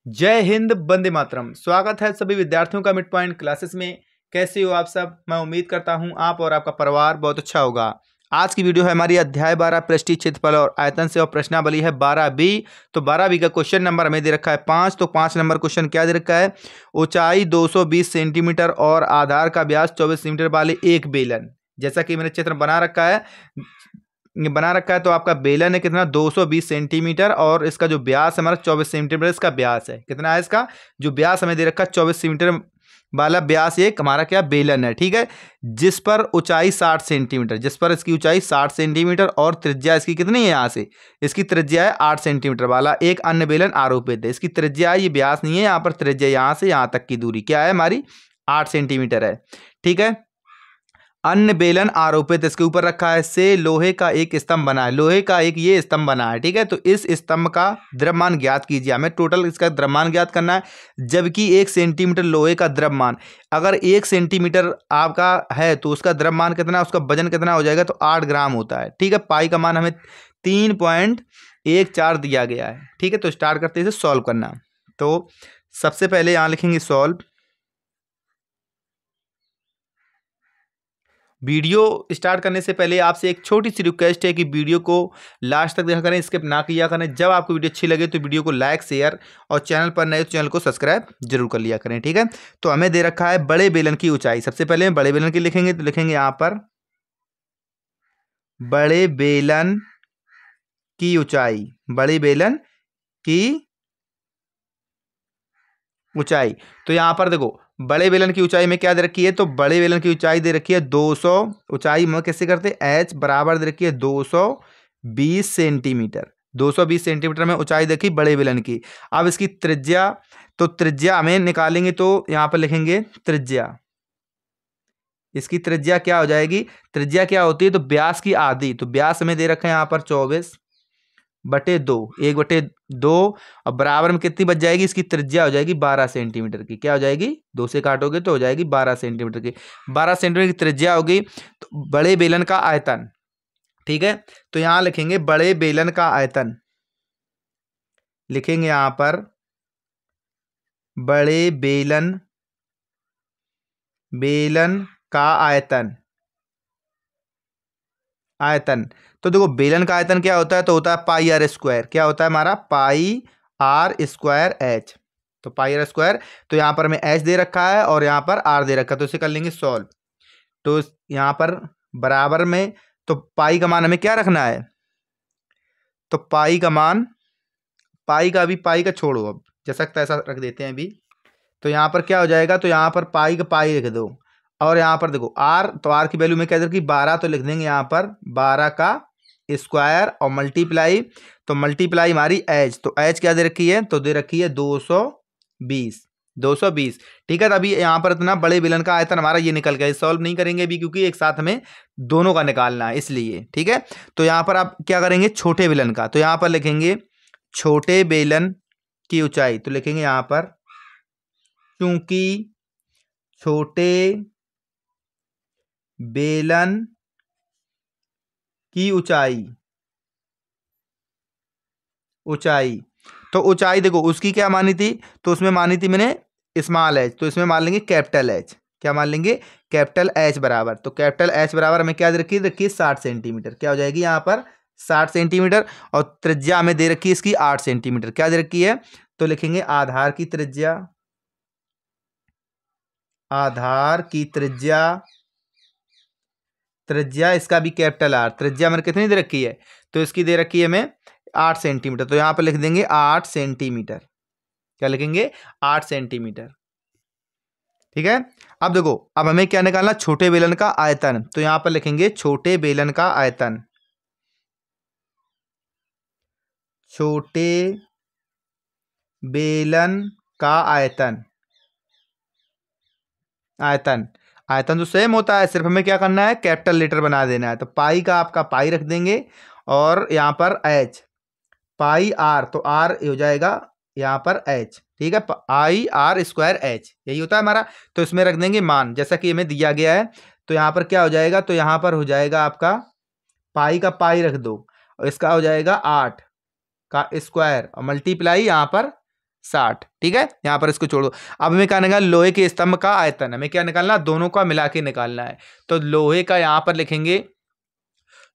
जय हिंद, वंदे मातरम। स्वागत है सभी विद्यार्थियों का मिड पॉइंट क्लासेस में। कैसे हो आप सब? मैं उम्मीद करता हूं आप और आपका परिवार बहुत अच्छा होगा। आज की वीडियो है हमारी अध्याय 12 पृष्ठीय क्षेत्रफल और आयतन से, और प्रश्नावली है 12B। तो 12B का क्वेश्चन नंबर हमें दे रखा है 5। तो 5 नंबर क्वेश्चन क्या दे रखा है? ऊंचाई 220 सेंटीमीटर और आधार का व्यास 24 सेंटीमीटर वाले एक बेलन। जैसा कि मैंने चित्र बना रखा है तो आपका बेलन है कितना? 220 सेंटीमीटर, और इसका जो व्यास हमारा 24 सेंटीमीटर इसका व्यास है। कितना है इसका जो व्यास हमें दे रखा है? 24 सेंटीमीटर वाला व्यास एक हमारा क्या बेलन है, ठीक है। जिस पर ऊंचाई 60 सेंटीमीटर, जिस पर इसकी ऊंचाई 60 सेंटीमीटर और त्रिज्या इसकी कितनी है? यहाँ से इसकी त्रिज्या है 8 सेंटीमीटर वाला एक अन्य बेलन आरोपित है। इसकी त्रिज्या है, ये व्यास नहीं है, यहाँ पर त्रिज्या यहाँ से यहाँ तक की दूरी क्या है हमारी? 8 सेंटीमीटर है, ठीक है। अन्य बेलन आरोपित इसके ऊपर रखा है। से लोहे का एक स्तंभ बना है, लोहे का एक ये स्तंभ बना है, ठीक है। तो इस स्तंभ का द्रव्यमान ज्ञात कीजिए। हमें टोटल इसका द्रव्यमान ज्ञात करना है। जबकि 1 सेंटीमीटर लोहे का द्रव्यमान, अगर 1 सेंटीमीटर आपका है तो उसका द्रव्यमान कितना, उसका वजन कितना हो जाएगा? तो 8 ग्राम होता है, ठीक है। पाई का मान हमें 3.14 दिया गया है, ठीक है। तो स्टार्ट करते हैं इसे सॉल्व करना। तो सबसे पहले यहाँ लिखेंगे सॉल्व। वीडियो स्टार्ट करने से पहले आपसे एक छोटी सी रिक्वेस्ट है कि वीडियो को लास्ट तक देखा करें, स्किप ना किया करें। जब आपको वीडियो अच्छी लगे तो वीडियो को लाइक, शेयर, और चैनल पर नए तो चैनल को सब्सक्राइब जरूर कर लिया करें, ठीक है। तो हमें दे रखा है बड़े बेलन की ऊंचाई। सबसे पहले बड़े बेलन की लिखेंगे, तो लिखेंगे यहाँ पर बड़े बेलन की ऊंचाई, बड़े बेलन की ऊंचाई। तो यहाँ पर देखो बड़े बेलन की ऊंचाई में क्या दे रखी है? तो बड़े बेलन की ऊंचाई दे रखी है 200। ऊंचाई में कैसे करते हैं? एच बराबर दे रखी है 220 सेंटीमीटर। 220 सेंटीमीटर में ऊंचाई देखी बड़े बेलन की। अब इसकी त्रिज्या, तो त्रिज्या हमें निकालेंगे, तो यहाँ पर लिखेंगे त्रिज्या। इसकी त्रिज्या क्या हो जाएगी? त्रिज्या क्या होती है? तो व्यास की आधी। तो व्यास हमें दे रखा है यहाँ पर 24/2, 1/2, और बराबर में कितनी बच जाएगी? इसकी त्रिज्या हो जाएगी 12 सेंटीमीटर की। क्या हो जाएगी? 2 से काटोगे तो हो जाएगी 12 सेंटीमीटर की। 12 सेंटीमीटर की त्रिज्या होगी। तो बड़े बेलन का आयतन, ठीक है। तो यहां लिखेंगे बड़े बेलन का आयतन, लिखेंगे यहां पर बड़े बेलन का आयतन। तो देखो बेलन का आयतन क्या होता है? तो होता है पाई आर स्क्वायर। क्या होता है हमारा? पाई आर स्क्वायर एच। तो पाई आर स्क्वायर, तो यहाँ पर हमें एच दे रखा है और यहाँ पर आर दे रखा है, तो इसे कर लेंगे सॉल्व। तो यहाँ पर बराबर में, तो पाई का मान हमें क्या रखना है? तो पाई का मान, पाई का छोड़ो, अब जैसा तैसा रख देते हैं अभी। तो यहाँ पर क्या हो जाएगा? तो यहाँ पर पाई का पाई लिख दो, और यहाँ पर देखो आर, तो आर की वैल्यू में क्या दे रखी? 12, तो लिख देंगे यहाँ पर 12 का स्क्वायर, और मल्टीप्लाई, तो मल्टीप्लाई हमारी एच। तो एच क्या दे रखी है? तो दे रखी है 220। ठीक है। तो अभी यहाँ पर इतना बड़े बेलन का आयतन हमारा ये निकल गया। सॉल्व नहीं करेंगे अभी, क्योंकि एक साथ हमें दोनों का निकालना है, इसलिए, ठीक है। तो यहाँ पर आप क्या करेंगे? छोटे बेलन का, तो यहाँ पर लिखेंगे छोटे बेलन की ऊंचाई। तो लिखेंगे यहाँ पर क्योंकि छोटे बेलन की ऊंचाई, तो ऊंचाई देखो उसकी क्या मानी थी? तो उसमें मानी थी मैंने स्मॉल एच, तो इसमें मान लेंगे कैपिटल एच। क्या मान लेंगे? कैपिटल एच बराबर, तो कैपिटल एच बराबर हमें क्या दे रखी है? देखिए 60 सेंटीमीटर। क्या हो जाएगी यहाँ पर? 60 सेंटीमीटर। और त्रिज्या हमें दे रखी है इसकी 8 सेंटीमीटर। क्या दे रखी है? तो लिखेंगे आधार की त्रिज्या, त्रिज्या इसका भी कैपिटल आर। त्रिज्या हमें कितनी दे रखी है? तो इसकी दे रखी है हमें 8 सेंटीमीटर। तो यहाँ पर लिख देंगे 8 सेंटीमीटर। क्या लिखेंगे? 8 सेंटीमीटर, ठीक है। अब देखो, अब हमें क्या निकालना? छोटे बेलन का आयतन। तो यहाँ पर लिखेंगे छोटे बेलन का आयतन, छोटे बेलन का आयतन। आयतन तो सेम होता है, सिर्फ हमें क्या करना है? कैपिटल लेटर बना देना है। तो पाई का आपका पाई रख देंगे, और यहाँ पर एच, पाई आर, तो आर हो जाएगा यहाँ पर एच, ठीक है। पाई आर स्क्वायर एच, यही होता है हमारा। तो इसमें रख देंगे मान, जैसा कि हमें दिया गया है। तो यहाँ पर क्या हो जाएगा? तो यहाँ पर हो जाएगा आपका पाई का पाई रख दो, और इसका हो जाएगा 8 का स्क्वायर, और मल्टीप्लाई यहाँ पर 60। ठीक है, यहाँ पर इसको छोड़ दो। अब हमें क्या निकालना, लोहे के स्तंभ का आयतन, हमें क्या निकालना, दोनों का मिला के निकालना है। तो लोहे का यहाँ पर लिखेंगे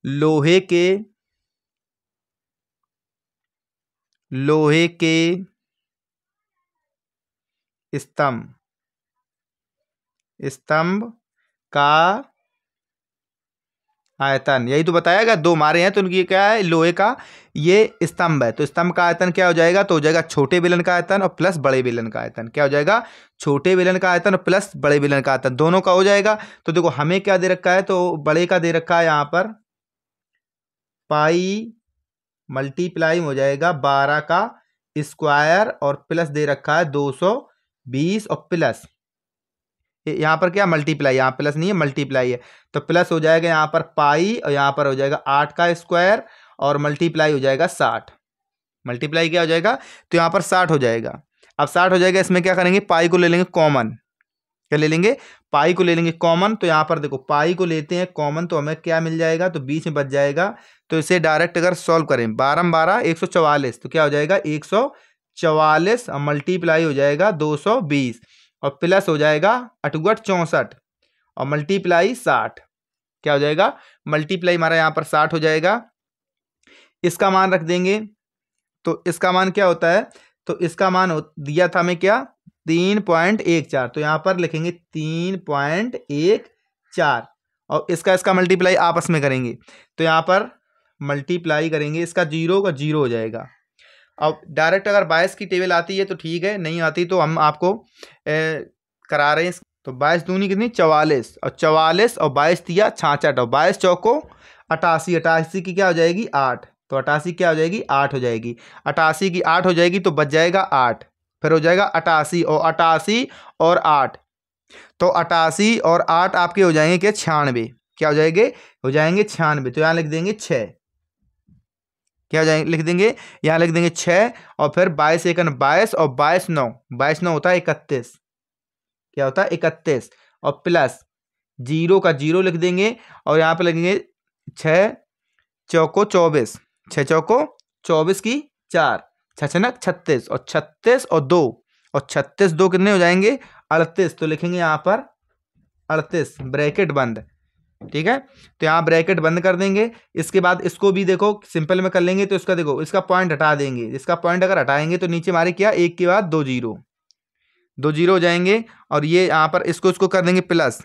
लोहे के स्तंभ का आयतन, यही तो बताएगा, दो मारे हैं तो उनकी क्या है, लोहे का ये स्तंभ है, तो स्तंभ का आयतन क्या हो जाएगा, तो हो जाएगा छोटे बेलन का आयतन और प्लस बड़े बेलन का आयतन। क्या हो जाएगा, छोटे बेलन का आयतन और प्लस बड़े बेलन का आयतन, दोनों का हो जाएगा। तो देखो हमें क्या दे रखा है, तो बड़े का दे रखा है यहाँ पर पाई मल्टीप्लाई हो जाएगा 12 का स्क्वायर और प्लस दे रखा है 220 और प्लस यहाँ पर क्या मल्टीप्लाई, यहाँ प्लस नहीं है मल्टीप्लाई है, तो प्लस हो जाएगा यहाँ पर पाई और यहाँ पर हो जाएगा 8 का स्क्वायर और मल्टीप्लाई हो जाएगा 60। मल्टीप्लाई क्या हो जाएगा, तो यहाँ पर 60 हो जाएगा। अब 60 हो जाएगा, इसमें क्या करेंगे, पाई को ले लेंगे कॉमन, क्या ले लेंगे, पाई को ले लेंगे कॉमन। तो यहाँ पर देखो पाई को लेते हैं कॉमन तो हमें क्या मिल जाएगा, तो बीच में बच जाएगा। तो इसे डायरेक्ट अगर सॉल्व करें 12 12 144, तो क्या हो जाएगा 144 और मल्टीप्लाई हो जाएगा 220 और प्लस हो जाएगा 8 64 और मल्टीप्लाई 60। क्या हो जाएगा, मल्टीप्लाई हमारा यहाँ पर 60 हो जाएगा। इसका मान रख देंगे, तो इसका मान क्या होता है, तो इसका मान दिया था हमें क्या 3.14, तो यहाँ पर लिखेंगे 3.14 और इसका मल्टीप्लाई आपस में करेंगे, तो यहाँ पर मल्टीप्लाई करेंगे, इसका जीरो का जीरो हो जाएगा। अब डायरेक्ट अगर 22 की टेबल आती है तो ठीक है, नहीं आती तो हम आपको करा रहे हैं। तो 22 दूनी कितनी 44 और 44 और 22 दिया 66 और 22 चौको 88, 88 की क्या हो जाएगी 8, तो 88 क्या हो जाएगी 8 हो जाएगी, 88 की 8 हो जाएगी तो बच जाएगा 8, फिर हो जाएगा 88 और 88 और 8, तो 88 और 8 आपके हो जाएंगे क्या 96, क्या हो जाएंगे, हो जाएंगे 96। तो यहाँ लिख देंगे 6, क्या हो जाएंगे लिख देंगे, यहाँ लिख देंगे 6 और फिर 22 एकन 22 और 22 9, 22 9 होता है 31, क्या होता है 31 और प्लस जीरो का जीरो लिख देंगे और यहाँ पे लगेंगे 6 चौको 24, 6 चौको 24 की 4, 6 छनक 36 और 36 और 2 और 36 2 कितने हो जाएंगे 38, तो लिखेंगे यहाँ पर 38 ब्रैकेट बंद। ठीक है, तो यहाँ ब्रैकेट बंद कर देंगे। इसके बाद इसको भी देखो सिंपल में कर लेंगे, तो इसका देखो इसका पॉइंट हटा देंगे, इसका पॉइंट अगर हटाएंगे तो नीचे हमारे क्या एक के बाद 2 जीरो हो जाएंगे और ये यहाँ पर इसको कर देंगे प्लस।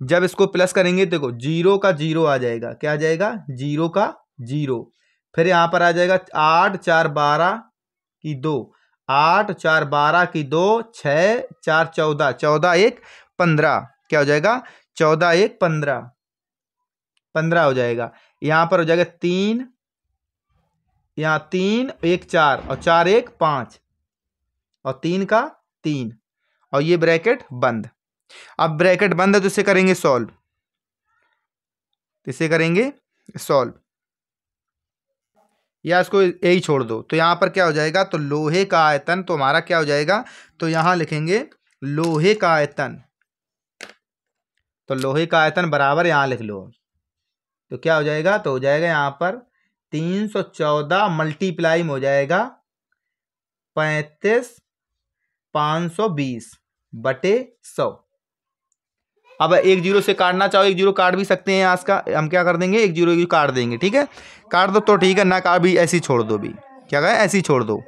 जब इसको प्लस करेंगे देखो जीरो का जीरो आ जाएगा, क्या आ जाएगा जीरो का जीरो, फिर यहाँ पर आ जाएगा 8 4 12 की 2, 8 4 12 की 2, 6 4 14, 14 1 15, क्या हो जाएगा 14 1 15, 15 हो जाएगा। यहाँ पर हो जाएगा 3, यहाँ 3 1 4 और 4 1 5 और 3 का 3 और ये ब्रैकेट बंद। अब ब्रैकेट बंद है तो इसे करेंगे सॉल्व, इसे करेंगे सॉल्व या इसको यही छोड़ दो। तो यहाँ पर क्या हो जाएगा, तो लोहे का आयतन तो हमारा क्या हो जाएगा, तो यहाँ लिखेंगे लोहे का आयतन, तो लोहे का आयतन बराबर यहाँ लिख लो, तो क्या हो जाएगा, तो हो जाएगा यहाँ पर 314 मल्टीप्लाई हो जाएगा 35 520 बटे 100। अब एक जीरो से काटना चाहो एक जीरो काट भी सकते हैं, आज का हम क्या कर देंगे एक जीरो काट देंगे, ठीक है काट दो तो ठीक है, ना काट भी ऐसे ही छोड़ दो, भी क्या कहें ऐसे ही छोड़ दो।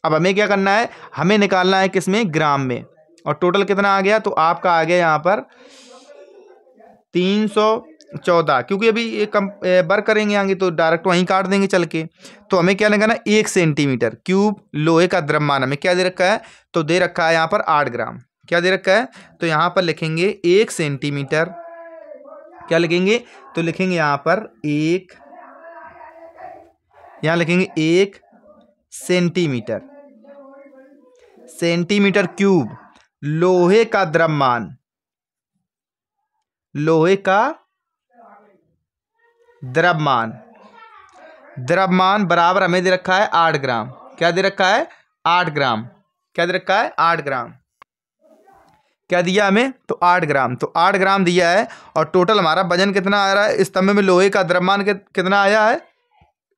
अब हमें क्या करना है, हमें निकालना है किसमें ग्राम में, और टोटल कितना आ गया, तो आपका आ गया यहाँ पर 314, क्योंकि अभी ये कम बर करेंगे आगे तो डायरेक्ट वहीं काट देंगे चल के। तो हमें क्या लगाना 1 सेंटीमीटर क्यूब लोहे का द्रव्यमान हमें क्या दे रखा है, तो दे रखा है यहाँ पर 8 ग्राम, क्या दे रखा है, तो यहाँ पर लिखेंगे 1 सेंटीमीटर, क्या लिखेंगे, तो लिखेंगे यहाँ पर 1, यहाँ लिखेंगे 1 सेंटीमीटर, सेंटीमीटर क्यूब लोहे का द्रव्यमान, लोहे का द्रव्यमान, द्रव्यमान बराबर हमें दे रखा है 8 ग्राम, क्या दे रखा है 8 ग्राम, क्या दे रखा है 8 ग्राम, क्या दिया हमें, तो 8 ग्राम, तो 8 ग्राम दिया है। और टोटल हमारा वजन कितना आ रहा है, स्तंभ में लोहे का द्रव्यमान कितना आया है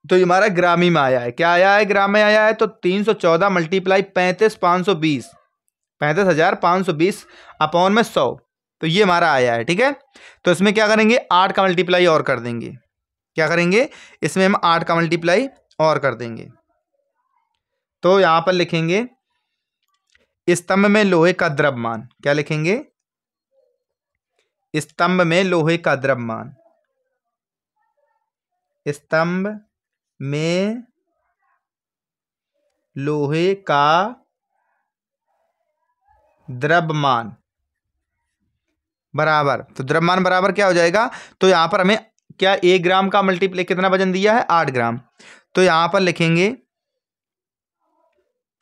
तो ये हमारा ग्रामी में आया है। क्या आया है? ग्राम में आया है। तो 314 मल्टीप्लाई 35,520, 35,520 अपॉन में 100, तो ये हमारा आया है। ठीक है, तो इसमें क्या करेंगे, 8 का मल्टीप्लाई और कर देंगे। क्या करेंगे, इसमें हम 8 का मल्टीप्लाई और कर देंगे। तो यहां पर लिखेंगे स्तंभ में लोहे का द्रव्यमान। क्या लिखेंगे? स्तंभ में लोहे का द्रव्यमान। स्तंभ में लोहे का द्रव्यमान बराबर, तो द्रव्यमान बराबर क्या हो जाएगा, तो यहां पर हमें क्या 1 ग्राम का मल्टीप्लाई कितना वजन दिया है, 8 ग्राम। तो यहां पर लिखेंगे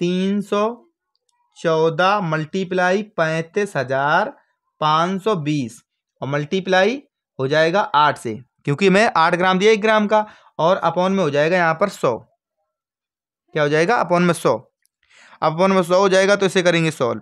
314 मल्टीप्लाई 35,520 और मल्टीप्लाई हो जाएगा 8 से, क्योंकि मैं 8 ग्राम दिया 1 ग्राम का, और अपॉन में हो जाएगा यहां पर 100। क्या हो जाएगा, अपॉन में 100। अपॉन में 100 हो जाएगा, तो इसे करेंगे सॉल्व।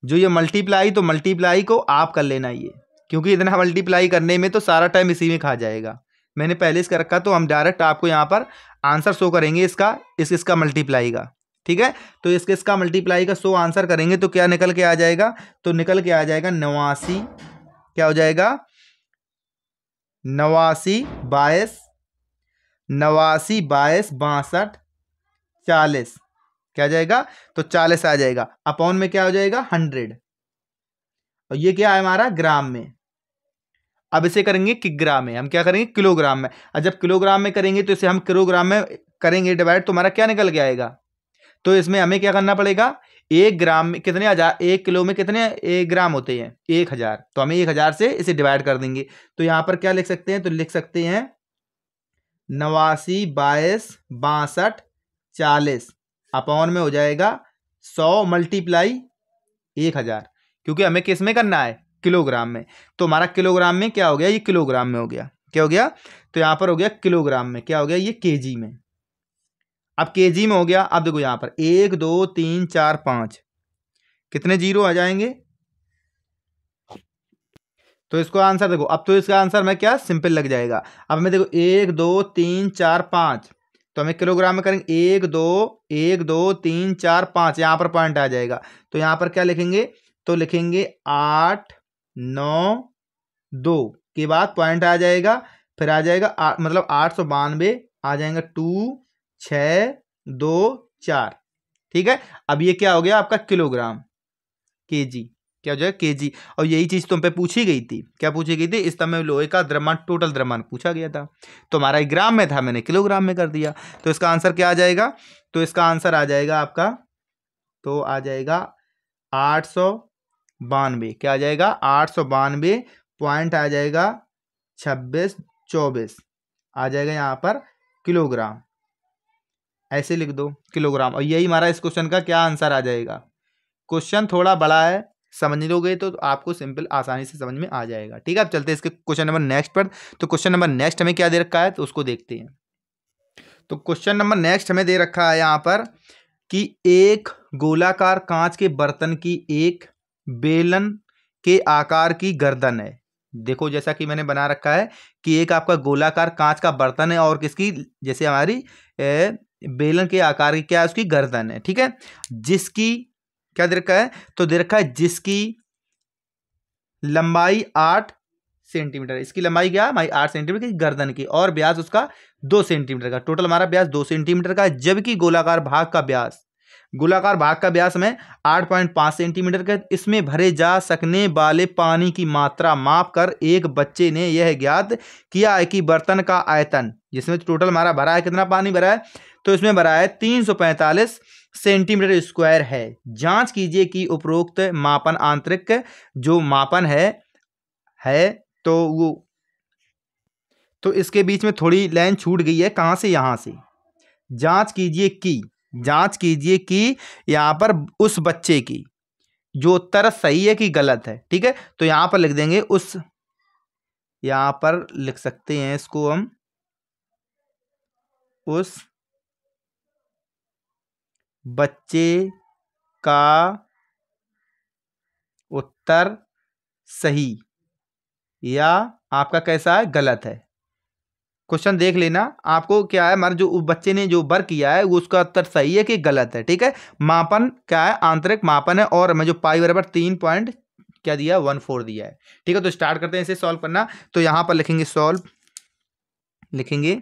जो ये मल्टीप्लाई, तो मल्टीप्लाई को आप कर लेना ये, क्योंकि इतना मल्टीप्लाई करने में तो सारा टाइम इसी में खा जाएगा। मैंने पहले इसका रखा, तो हम डायरेक्ट आपको यहाँ पर आंसर शो करेंगे इसका मल्टीप्लाई का। ठीक है, तो इसका मल्टीप्लाई का 100 आंसर करेंगे तो क्या निकल के आ जाएगा, तो निकल के आ जाएगा 89। क्या हो जाएगा, 89 22 89 22 62 40। क्या जाएगा, तो 40 आ जाएगा। अपॉन में क्या हो जाएगा, 100, और ये क्या है हमारा ग्राम में। अब इसे करेंगे किग्रा में, हम क्या करेंगे, किलोग्राम में। और जब किलोग्राम में करेंगे तो इसे हम किलोग्राम में करेंगे डिवाइड, तो हमारा क्या निकल के आएगा, तो इसमें हमें क्या करना पड़ेगा, 1 ग्राम में कितने 1 किलो में कितने 1 ग्राम होते हैं, 1000, तो हमें 1000 से इसे डिवाइड कर देंगे। तो यहां पर क्या लिख सकते हैं, तो लिख सकते हैं 89 22 62 40 अपॉन में हो जाएगा 100 मल्टीप्लाई 1000, क्योंकि हमें किस में करना है, किलोग्राम में। तो हमारा किलोग्राम में क्या हो गया, ये किलोग्राम में हो गया। क्या हो गया, तो यहां पर हो गया किलोग्राम में। क्या हो गया, ये केजी में। अब केजी में हो गया। अब देखो यहां पर 1 2 3 4 5 कितने जीरो आ जाएंगे, तो इसको आंसर देखो। अब तो इसका आंसर में क्या सिंपल लग जाएगा। अब हमें देखो 1 2 3 4 5, तो हमें किलोग्राम में करेंगे 1 2 3 4 5, यहां पर पॉइंट आ जाएगा। तो यहां पर क्या लिखेंगे, तो लिखेंगे 8 9 2 के बाद पॉइंट आ जाएगा, फिर आ जाएगा मतलब 892 आ जाएगा 2 6 2 4। ठीक है, अब ये क्या हो गया आपका किलोग्राम, केजी। क्या हो जाएगा, केजी। और यही चीज तुम पे पूछी गई थी। क्या पूछी गई थी, इस समय लोहे का द्रव्यमान, टोटल द्रव्यमान पूछा गया था, तो हमारा ग्राम में था, मैंने किलोग्राम में कर दिया। तो इसका आंसर क्या आ जाएगा, तो इसका आंसर आ जाएगा आपका, तो आ जाएगा 892। क्या आ जाएगा, 892 पॉइंट आ जाएगा 26 24 आ जाएगा यहाँ पर किलोग्राम। ऐसे लिख दो किलोग्राम, और यही हमारा इस क्वेश्चन का क्या आंसर आ जाएगा। क्वेश्चन थोड़ा बड़ा है, समझ लोगे तो आपको सिंपल आसानी से समझ में आ जाएगा। ठीक है, अब चलते हैं इसके क्वेश्चन नंबर नेक्स्ट पर। तो क्वेश्चन नंबर नेक्स्ट हमें क्या दे रखा है, तो उसको देखते हैं। तो क्वेश्चन नंबर नेक्स्ट हमें दे रखा है यहाँ पर कि एक गोलाकार कांच के बर्तन की एक बेलन के आकार की गर्दन है। देखो जैसा कि मैंने बना रखा है कि एक आपका गोलाकार कांच का बर्तन है, और किसकी, जैसे हमारी बेलन के आकार की क्या है, उसकी गर्दन है। ठीक है, जिसकी क्या दे रखा है, तो दे रखा है जिसकी लंबाई 8 सेंटीमीटर। इसकी लंबाई क्या है, 8 सेंटीमीटर की गर्दन की, और व्यास उसका 2 सेंटीमीटर का। टोटल हमारा व्यास 2 सेंटीमीटर का है, जबकि गोलाकार भाग का व्यास में 8.5 सेंटीमीटर का। इसमें भरे जा सकने वाले पानी की मात्रा माप कर एक बच्चे ने यह ज्ञात किया है कि बर्तन का आयतन, जिसमें टोटल हमारा भरा है, कितना पानी भरा है, तो इसमें भरा है 345 सेंटीमीटर स्क्वायर है। जांच कीजिए कि उपरोक्त मापन आंतरिक जो मापन है तो इसके बीच में थोड़ी लाइन छूट गई है, कहां से, यहां से। जांच कीजिए कि यहां पर उस बच्चे की जो उत्तर सही है कि गलत है। ठीक है, तो यहां पर लिख देंगे यहां पर लिख सकते हैं इसको हम, उस बच्चे का उत्तर सही या आपका कैसा है, गलत है। क्वेश्चन देख लेना, आपको क्या है, हमारे जो बच्चे ने जो वर्क किया है वो उसका उत्तर सही है कि गलत है। ठीक है, मापन क्या है, आंतरिक मापन है, और मैं जो पाई बराबर 3 पॉइंट क्या दिया, 14 दिया है। ठीक है, तो स्टार्ट करते हैं इसे सॉल्व करना। तो यहां पर लिखेंगे सॉल्व, लिखेंगे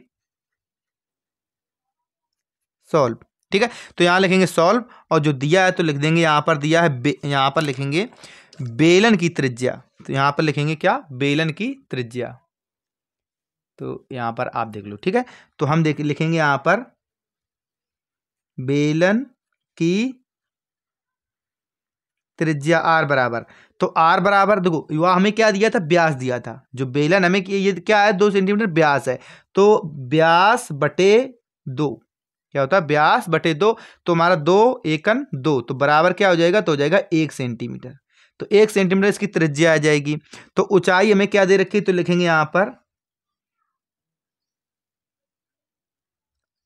सॉल्व। ठीक है, तो यहां लिखेंगे सॉल्व, और जो दिया है तो लिख देंगे, यहां पर दिया है यहां पर लिखेंगे बेलन की त्रिज्या। तो यहां पर लिखेंगे क्या, बेलन की त्रिज्या। तो यहां पर आप देख लो। ठीक है, तो हम लिखेंगे यहां पर बेलन की त्रिज्या आर बराबर। तो आर बराबर देखो, वह हमें क्या दिया था, व्यास दिया था। जो बेलन हमें ये क्या है, 2 सेंटीमीटर व्यास है। तो व्यास बटे 2 क्या होता है, व्यास बटे 2। तो हमारा 2 एकन 2, तो बराबर क्या हो जाएगा, तो हो जाएगा 1 सेंटीमीटर। तो 1 सेंटीमीटर इसकी त्रिज्या आ जाएगी। तो ऊंचाई हमें क्या दे रखी है, तो लिखेंगे यहां पर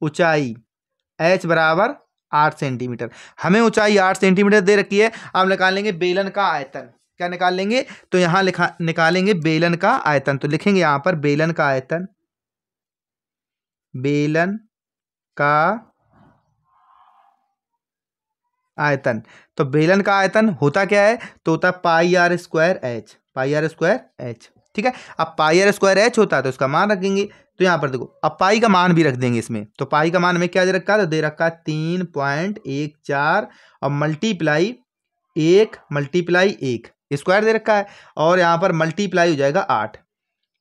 ऊंचाई h बराबर 8 सेंटीमीटर। हमें ऊंचाई 8 सेंटीमीटर दे रखी है। अब निकालेंगे बेलन का आयतन। क्या निकाल लेंगे, तो यहां निकालेंगे बेलन का आयतन। तो लिखेंगे यहां पर बेलन का आयतन, बेलन का आयतन। तो बेलन का आयतन होता क्या है, तो होता है pi r square h, pi r square h. ठीक है, अब पाई आर स्क्वायर एच होता है तो इसका मान रखेंगे। तो यहां पर देखो, अब पाई का मान भी रख देंगे इसमें। तो पाई का मान में क्या दे रखा है, तो दे रखा है 3.14, और मल्टीप्लाई 1 स्क्वायर दे रखा है, और यहाँ पर मल्टीप्लाई हो जाएगा 8।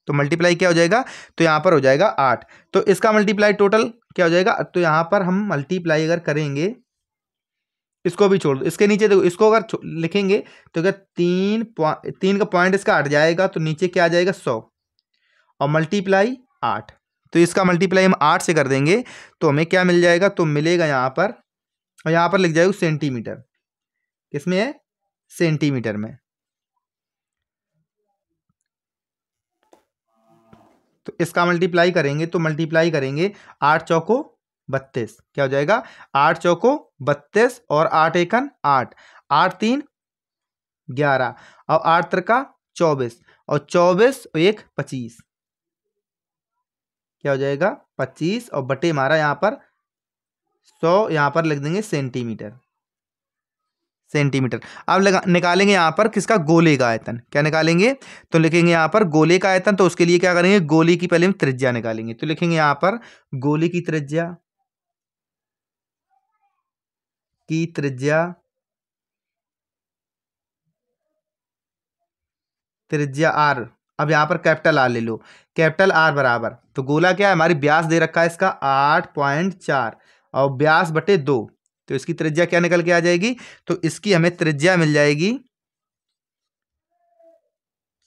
तो मल्टीप्लाई क्या हो जाएगा, तो यहाँ पर हो जाएगा 8। तो इसका मल्टीप्लाई टोटल क्या हो जाएगा, तो यहाँ पर हम मल्टीप्लाई अगर करेंगे, इसको भी छोड़ दो, इसके नीचे देखो, इसको अगर लिखेंगे तो क्या 3 का पॉइंट इसका हट जाएगा, तो नीचे क्या आ जाएगा 100, और मल्टीप्लाई 8। तो इसका मल्टीप्लाई हम 8 से कर देंगे, तो हमें क्या मिल जाएगा, तो मिलेगा यहाँ पर, और यहाँ पर लिख जाएगा सेंटीमीटर। किसमें है, सेंटीमीटर में। तो इसका मल्टीप्लाई करेंगे, तो मल्टीप्लाई करेंगे 8 चौको 32, क्या हो जाएगा, 8 चौको 32, और 8 एकन 8, 8 3 11, और 8 त्रिका 24, और 24 और 1 25, क्या हो जाएगा 25, और बटे हमारा यहाँ पर 100, यहाँ पर लिख देंगे सेंटीमीटर, सेंटीमीटर। अब निकालेंगे यहाँ पर किसका, गोले का आयतन। क्या निकालेंगे, तो लिखेंगे यहाँ पर गोले का आयतन। तो उसके लिए क्या करेंगे, गोले की पहले हम त्रिज्या निकालेंगे। तो लिखेंगे यहाँ पर गोले की त्रिज्या, त्रिज्या आर। अब यहाँ पर कैपिटल आर ले लो, कैपिटल आर बराबर, तो गोला क्या है, हमारी व्यास दे रखा है इसका 8.4, और व्यास बटे 2। तो इसकी त्रिज्या क्या निकल के आ जाएगी, तो इसकी हमें त्रिज्या मिल जाएगी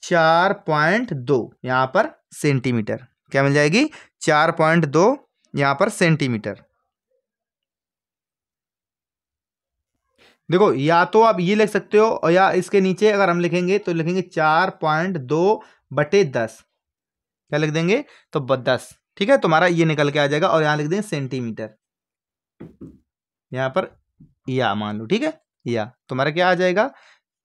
4.2 यहाँ पर सेंटीमीटर। क्या मिल जाएगी, 4.2 यहाँ पर सेंटीमीटर। देखो, या तो आप ये लिख सकते हो, और या इसके नीचे अगर हम लिखेंगे तो लिखेंगे 4.2 बटे 10। क्या लिख देंगे, तो 10। ठीक है, तुम्हारा ये निकल के आ जाएगा, और यहाँ लिख देंगे सेंटीमीटर, यहाँ पर या मान लो। ठीक है, या तुम्हारा क्या आ जाएगा,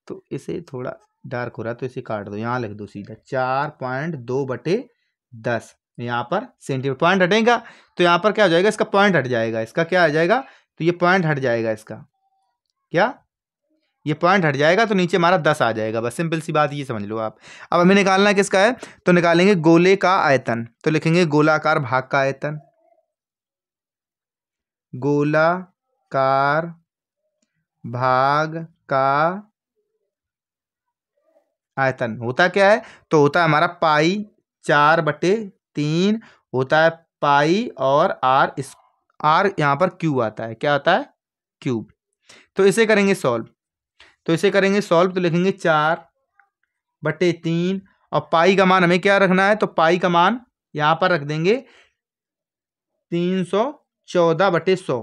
तो इसे थोड़ा डार्क हो रहा है तो इसे काट दो, यहाँ लिख दो सीधा 4.2 बटे 10। यहाँ पर सेंटीमीटर पॉइंट हटेगा, तो यहाँ पर क्या हो जाएगा, इसका पॉइंट हट जाएगा, इसका क्या आ जाएगा, तो ये पॉइंट हट जाएगा, इसका क्या, ये पॉइंट हट जाएगा, तो नीचे हमारा 10 आ जाएगा। बस सिंपल सी बात ये समझ लो आप। अब हमें निकालना है किसका है, तो निकालेंगे गोले का आयतन। तो लिखेंगे गोलाकार भाग का आयतन, गोलाकार भाग का आयतन होता क्या है, तो होता है हमारा पाई 4/3, होता है पाई, और आर यहाँ पर क्यूब आता है। क्या आता है, क्यूब। तो इसे करेंगे सॉल्व, तो लिखेंगे 4/3, और पाई का मान हमें क्या रखना है, तो पाई का मान यहाँ पर रख देंगे 314/100,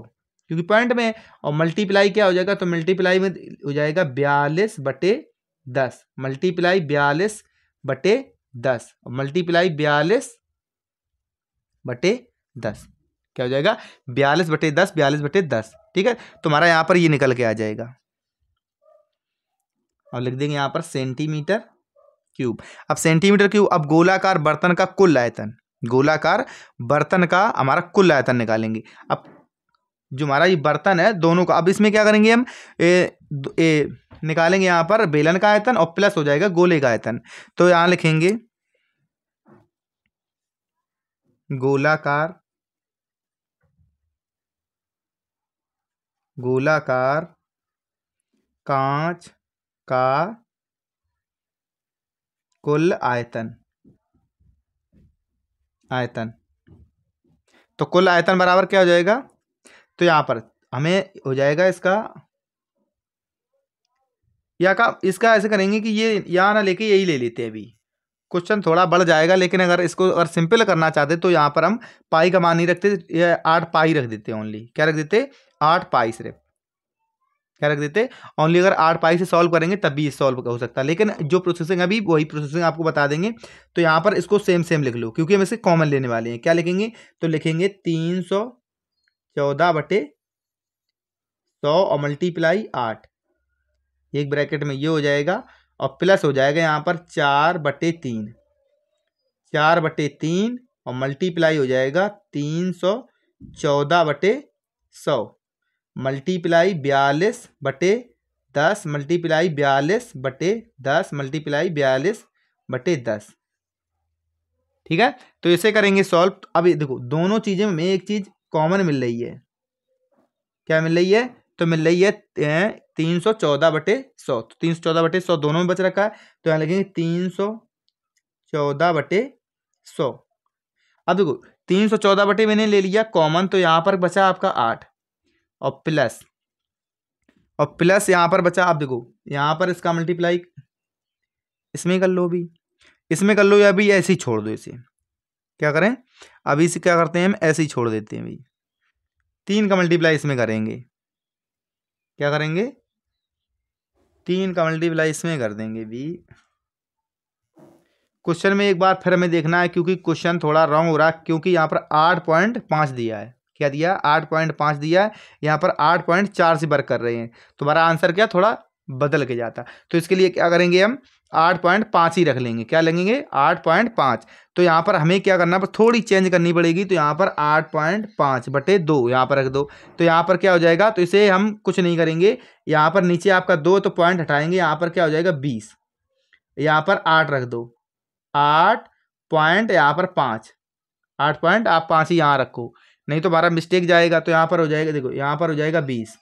क्योंकि पॉइंट में है। और मल्टीप्लाई क्या हो जाएगा, तो मल्टीप्लाई में हो जाएगा 42/10, मल्टीप्लाई 42/10, मल्टीप्लाई 42/10, क्या हो जाएगा 42/10, 42/10। ठीक है, तुम्हारा यहाँ पर ये निकल के आ जाएगा, और लिख देंगे यहाँ पर सेंटीमीटर क्यूब। अब सेंटीमीटर क्यूब। अब गोलाकार बर्तन का कुल आयतन, गोलाकार बर्तन का हमारा कुल आयतन निकालेंगे। अब जो हमारा ये बर्तन है दोनों का, अब इसमें क्या करेंगे हम, निकालेंगे यहाँ पर बेलन का आयतन और प्लस हो जाएगा गोले का आयतन। तो यहाँ लिखेंगे गोलाकार, गोलाकार कांच का कुल आयतन, आयतन। तो कुल आयतन बराबर क्या हो जाएगा, तो यहां पर हमें हो जाएगा इसका, या का इसका ऐसे करेंगे कि ये यहाँ ना लेके यही ले लेते हैं। अभी क्वेश्चन थोड़ा बढ़ जाएगा, लेकिन अगर इसको अगर सिंपल करना चाहते तो यहाँ पर हम पाई का मान नहीं रखते, ये 8 पाई रख देते ओनली। क्या रख देते, 8 पाई सिर्फ। क्या रख देते ओनली, अगर 8 पाई से सॉल्व करेंगे तब भी सॉल्व हो सकता है। लेकिन जो प्रोसेसिंग अभी वही प्रोसेसिंग आपको बता देंगे। तो यहाँ पर इसको सेम सेम लिख लो, क्योंकि हम इसे कॉमन लेने वाले हैं। क्या लिखेंगे, तो लिखेंगे 314/100 और मल्टीप्लाई 8, एक ब्रैकेट में ये हो जाएगा और प्लस हो जाएगा यहाँ पर 4/3, 4/3 और मल्टीप्लाई हो जाएगा 314/100 मल्टीप्लाई 42/10 मल्टीप्लाई 42/10 मल्टीप्लाई 42/10। ठीक है, तो इसे करेंगे सॉल्व। अभी देखो दोनों चीजें में एक चीज कॉमन मिल रही है। क्या मिल रही है, तो मिल रही है 314/100। तो 314/100 दोनों में बच रखा है, तो यहाँ लिखेंगे 314/100। अब देखो 314 मैंने ले लिया कॉमन, तो यहाँ पर बचा आपका 8 और प्लस यहाँ पर बचा। अब देखो यहाँ पर इसका मल्टीप्लाई इसमें कर लो, भी इसमें कर लो, या भी ऐसे ही छोड़ दो इसे। क्या करें, अभी इसे क्या करते हैं हम, ऐसे ही छोड़ देते हैं। भी 3 का मल्टीप्लाई इसमें करेंगे। क्या करेंगे, 3 का मल्टीप्लाई इसमें कर देंगे। भी क्वेश्चन में एक बार फिर हमें देखना है, क्योंकि क्वेश्चन थोड़ा रॉन्ग हो रहा है, क्योंकि यहाँ पर 8.5 दिया है। क्या दिया, 8.5 दिया है, यहाँ पर 8.4 से वर्क कर रहे हैं, तो हमारा आंसर क्या थोड़ा बदल के जाता। तो इसके लिए क्या करेंगे, हम 8.5 ही रख लेंगे। क्या लगेंगे, 8.5। तो यहाँ पर हमें क्या करना है, थोड़ी चेंज करनी पड़ेगी। तो यहाँ पर 8.5/2 यहाँ पर रख दो। तो यहाँ पर क्या हो जाएगा, तो इसे हम कुछ नहीं करेंगे, यहाँ पर नीचे आपका 2 तो पॉइंट हटाएंगे, यहाँ पर क्या हो जाएगा 20, यहाँ पर 8 रख दो, 8 पॉइंट यहाँ पर 5, 8 पॉइंट आप 5 ही यहाँ रखो, नहीं तो हमारा मिस्टेक जाएगा। तो यहाँ पर हो जाएगा, देखो यहाँ पर हो जाएगा 20।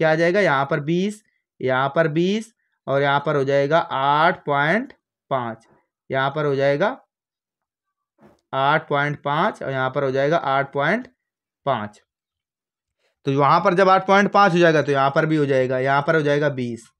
क्या आ जाएगा, यहाँ पर 20, यहाँ पर 20 और यहाँ पर हो जाएगा 8.5, यहाँ पर हो जाएगा 8.5 और यहाँ पर हो जाएगा 8.5। तो वहाँ पर जब 8.5 हो जाएगा तो यहाँ पर भी हो जाएगा, यहाँ पर हो जाएगा 20,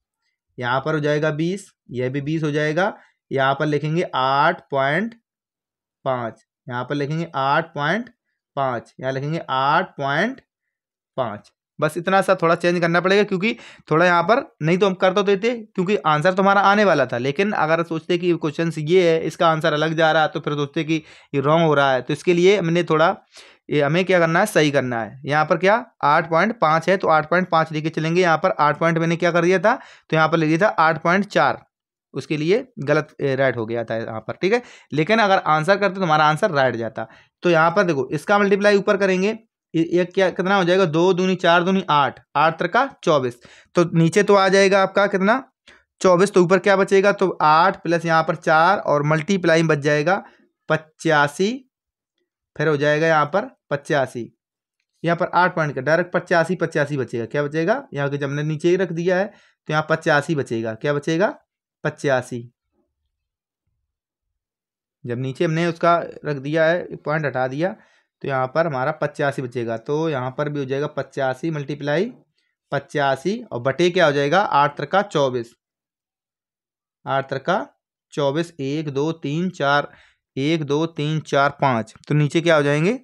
यहाँ पर हो जाएगा 20, यह भी 20 हो जाएगा। यहाँ पर लिखेंगे 8.5, यहाँ पर लिखेंगे 8.5, यहाँ लिखेंगे 8.5। बस इतना सा थोड़ा चेंज करना पड़ेगा, क्योंकि थोड़ा यहाँ पर, नहीं तो हम कर तो देते, क्योंकि आंसर तुम्हारा आने वाला था। लेकिन अगर सोचते कि क्वेश्चन ये है, इसका आंसर अलग जा रहा है, तो फिर सोचते कि ये रॉन्ग हो रहा है। तो इसके लिए हमने थोड़ा, ये हमें क्या करना है, सही करना है। यहाँ पर क्या 8.5 है, तो 8.5 लेके चलेंगे। यहाँ पर 8 पॉइंट मैंने क्या कर दिया था, तो यहाँ पर लिख दिया था 8.4, उसके लिए गलत राइट हो गया था यहाँ पर। ठीक है, लेकिन अगर आंसर करते तो हमारा आंसर राइट जाता। तो यहाँ पर देखो इसका मल्टीप्लाई ऊपर करेंगे, एक क्या कितना हो जाएगा, 2 दूनी 4 दूनी 8, 8 त्रिका 24। तो नीचे तो आ जाएगा आपका कितना 24, तो ऊपर क्या बचेगा, तो 8 प्लस यहाँ पर 4 और मल्टीप्लाई में बच जाएगा 85, फिर हो जाएगा यहाँ पर 85, यहाँ पर 8 पॉइंट का डायरेक्ट 85 बचेगा। क्या बचेगा, यहाँ के जब हमने नीचे ही रख दिया है तो यहाँ 85 बचेगा। क्या बचेगा, 85। जब नीचे हमने उसका रख दिया है, पॉइंट हटा दिया, तो यहाँ पर हमारा 85 बचेगा। तो यहाँ पर भी हो जाएगा 85 मल्टीप्लाई 85 और बटे क्या हो जाएगा 8 त्रिका 24, 8 त्रिका 24, 1 2 3 4, 1 2 3 4 5। तो नीचे क्या हो जाएंगे,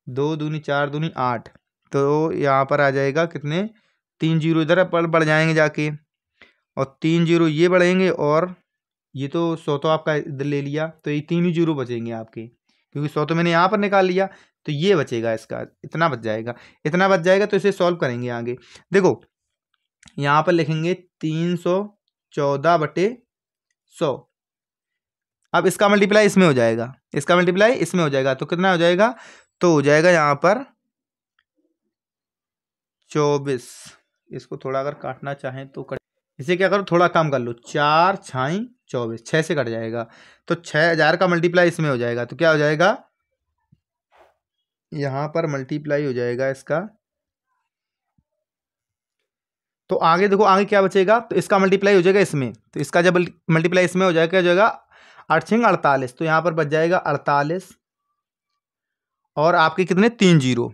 2 दूनी 4 दूनी 8। तो यहाँ पर आ जाएगा कितने, 3 जीरो इधर पर बढ़ जाएंगे जाके, और 3 जीरो ये बढ़ेंगे, और ये तो 100 तो आपका इधर ले लिया, तो ये 3 ही जीरो बचेंगे आपके, क्योंकि 100 तो मैंने यहाँ पर निकाल लिया। तो ये बचेगा, इसका इतना बच जाएगा, इतना बच जाएगा। तो इसे सॉल्व करेंगे आगे। देखो यहाँ पर लिखेंगे 314/100 100। अब इसका मल्टीप्लाई इसमें हो जाएगा, इसका मल्टीप्लाई इसमें हो जाएगा, तो कितना हो जाएगा, तो हो जाएगा यहाँ पर 24। इसको थोड़ा अगर काटना चाहें तो कट, इसे क्या करो थोड़ा कम कर लो, 4 छाई 24, 6 से कट जाएगा, तो 6000 का मल्टीप्लाई इसमें हो जाएगा, तो क्या हो जाएगा, यहाँ पर मल्टीप्लाई हो जाएगा इसका। तो आगे देखो आगे क्या बचेगा, तो इसका मल्टीप्लाई हो जाएगा इसमें, तो इसका जब मल्टीप्लाई इसमें हो जाएगा क्या हो जाएगा, 8 छंग 48, तो यहाँ पर बच जाएगा 48 और आपके कितने 3 जीरो,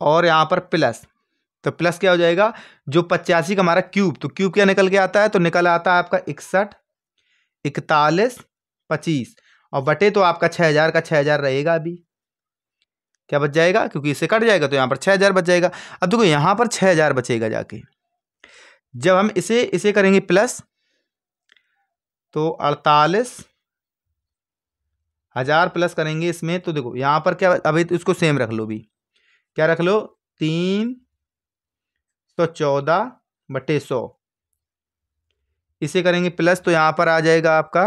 और यहाँ पर प्लस, तो प्लस क्या हो जाएगा, जो 85 का हमारा क्यूब, तो क्यूब क्या निकल के आता है, तो निकल आता है आपका 61 41 25, और बटे तो आपका 6000 का 6000 रहेगा अभी, क्या बच जाएगा, क्योंकि इससे कट जाएगा तो यहाँ पर 6000 बच जाएगा। अब देखो यहाँ पर 6000 बचेगा जाके, जब हम इसे इसे करेंगे प्लस, तो 48,000 प्लस करेंगे इसमें, तो देखो यहाँ पर क्या, अभी तो इसको सेम रख लो, भी क्या रख लो, 314/100, इसे करेंगे प्लस, तो यहाँ पर आ जाएगा आपका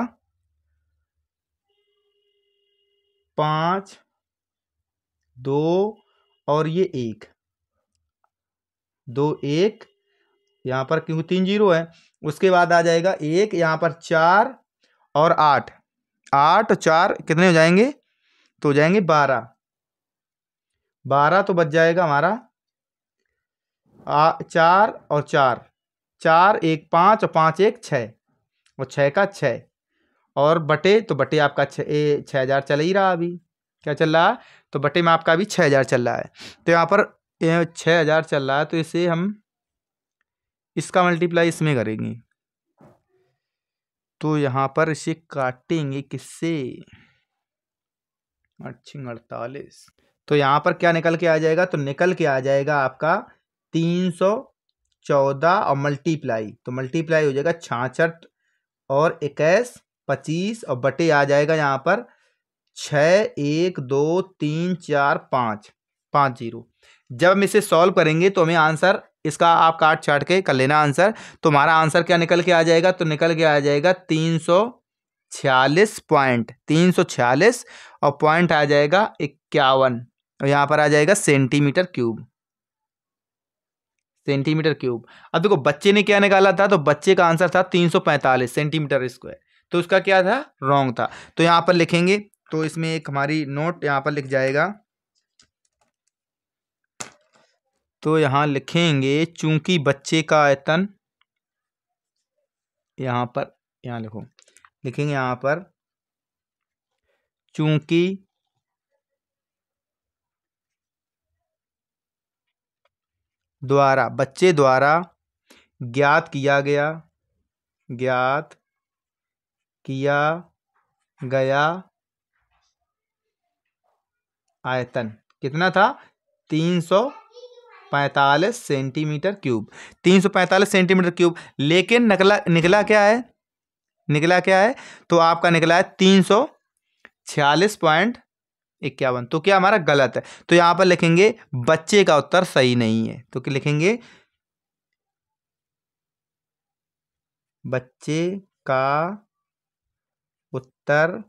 5 2 और ये 1 2 1, यहाँ पर क्योंकि 3 जीरो है, उसके बाद आ जाएगा 1, यहाँ पर 4 और 8 8 4 कितने हो जाएंगे, तो हो जाएंगे 12 12, तो बच जाएगा हमारा 4 और 4 4 1 5 और 5 1 6, और 6 का 6, और बटे, तो बटे आपका 6000 चल ही रहा अभी, क्या चल रहा है, तो बटे में आपका अभी 6000 चल रहा है, तो यहाँ पर 6000 चल रहा है, तो इसे हम इसका मल्टीप्लाई इसमें करेंगे, तो यहाँ पर इसे काटेंगे किससे, 48, तो यहाँ पर क्या निकल के आ जाएगा, तो निकल के आ जाएगा आपका 314 और मल्टीप्लाई, तो मल्टीप्लाई हो जाएगा 66 और 21 25, और बटे आ जाएगा यहाँ पर 6 1 2 3 4 5 5 जीरो। जब हम इसे सॉल्व करेंगे तो हमें आंसर इसका आप काट छाट के कर लेना आंसर, तो हमारा आंसर क्या निकल के आ जाएगा, तो निकल के आ जाएगा 346 और पॉइंट आ जाएगा 51, और यहाँ पर आ जाएगा सेंटीमीटर क्यूब, सेंटीमीटर क्यूब। अब देखो बच्चे ने क्या निकाला था, तो बच्चे का आंसर था 345 सेंटीमीटर स्क्वायर, तो उसका क्या था, रॉन्ग था, तो यहाँ पर लिखेंगे, तो इसमें एक हमारी नोट यहाँ पर लिख जाएगा, तो यहाँ लिखेंगे चूंकि बच्चे का आयतन, यहाँ पर यहाँ लिखेंगे यहाँ पर चूंकि द्वारा, बच्चे द्वारा ज्ञात किया गया आयतन कितना था, 345 सेंटीमीटर क्यूब, 345 सेंटीमीटर क्यूब, लेकिन निकला क्या है, तो आपका निकला है 346.51, तो क्या हमारा गलत है, तो यहाँ पर लिखेंगे बच्चे का उत्तर सही नहीं है, तो क्या लिखेंगे, बच्चे का उत्तर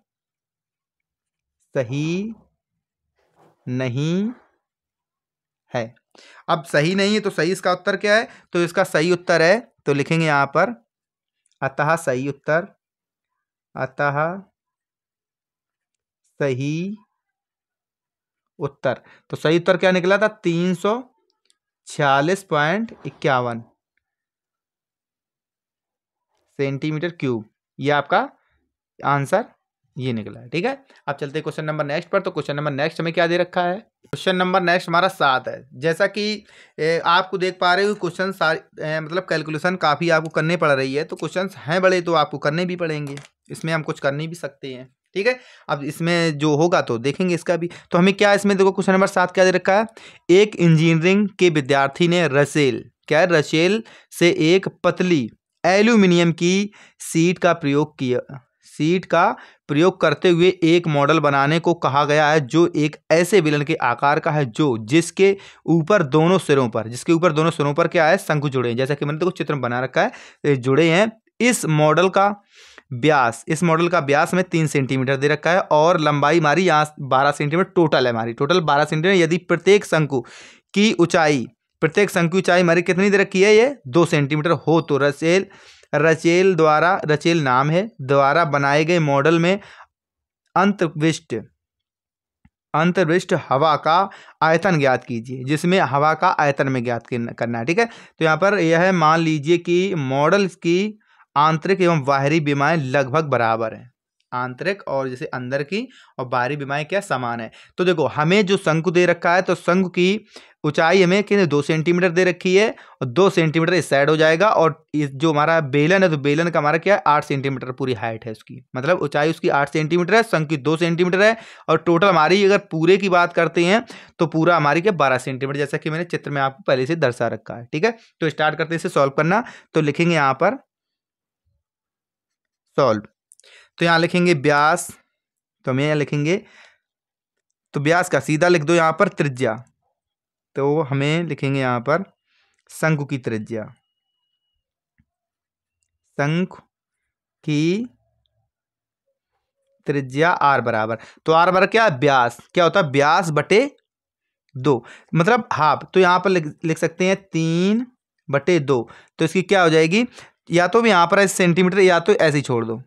सही नहीं है। अब सही नहीं है तो सही इसका उत्तर क्या है, तो इसका सही उत्तर है, तो लिखेंगे यहाँ पर अतः सही उत्तर, तो सही उत्तर क्या निकला था, 346.51 सेंटीमीटर क्यूब, ये आपका आंसर ये निकला है। ठीक है, अब चलते हैं क्वेश्चन नंबर नेक्स्ट पर। तो क्वेश्चन नंबर नेक्स्ट हमें क्या दे रखा है, क्वेश्चन नंबर नेक्स्ट हमारा 7 है। जैसा कि आपको देख पा रहे हो क्वेश्चन मतलब कैलकुलेशन काफ़ी आपको करने पड़ रही है, तो क्वेश्चन हैं बड़े तो आपको करने भी पड़ेंगे, इसमें हम कुछ करने भी सकते हैं। ठीक है, अब इसमें जो होगा तो देखेंगे इसका भी। तो हमें क्या इसमें देखो क्वेश्चन नंबर 7 क्या दे रखा है, एक इंजीनियरिंग के विद्यार्थी ने रसेल से एक पतली एल्यूमिनियम की सीट का प्रयोग करते हुए एक मॉडल बनाने को कहा गया है, जो एक ऐसे विलन के आकार का है जिसके ऊपर दोनों सिरों पर क्या है, शंकु जुड़े हैं। जैसा कि मैंने देखो चित्र में बना रखा है, जुड़े हैं इस मॉडल का व्यास में 3 सेंटीमीटर दे रखा है और लंबाई हमारी यहाँ 12 सेंटीमीटर टोटल है, हमारी टोटल 12 सेंटीमीटर। यदि प्रत्येक शंकु की ऊंचाई हमारी कितनी दे रखी है, ये 2 सेंटीमीटर हो तो रचेल नाम है, द्वारा बनाए गए मॉडल में अंतर्विष्ट हवा का आयतन ज्ञात कीजिए, जिसमें हवा का आयतन में ज्ञात करना है। ठीक है, तो यहाँ पर यह है, मान लीजिए कि मॉडल की आंतरिक एवं बाहरी विमाएं लगभग बराबर हैं। आंतरिक और जैसे अंदर की और बाहरी विमाएं क्या समान है। तो देखो हमें जो शंकु दे रखा है, तो शंकु की ऊंचाई हमें कितने 2 सेंटीमीटर दे रखी है और 2 सेंटीमीटर इस साइड हो जाएगा। और इस जो हमारा बेलन है, तो बेलन का हमारा क्या है 8 सेंटीमीटर पूरी हाइट है उसकी, मतलब ऊंचाई उसकी 8 सेंटीमीटर है, शंकु की 2 सेंटीमीटर है। और टोटल हमारी अगर पूरे की बात करते हैं तो पूरा हमारी क्या 12 सेंटीमीटर, जैसा कि मैंने चित्र में आपको पहले से दर्शा रखा है। ठीक है, तो स्टार्ट करते हैं इसे सॉल्व करना। तो लिखेंगे यहाँ पर सॉल्व, तो यहाँ लिखेंगे व्यास, तो हम यहाँ लिखेंगे, तो व्यास का सीधा लिख दो यहाँ पर त्रिज्या, तो हमें लिखेंगे यहाँ पर शंकु की त्रिज्या, शंकु की त्रिज्या आर बराबर, तो आर बराबर क्या है व्यास, क्या होता है व्यास बटे 2, मतलब हाफ। तो यहाँ पर लिख सकते हैं 3/2, तो इसकी क्या हो जाएगी, या तो भी यहाँ पर सेंटीमीटर या तो ऐसे ही छोड़ दो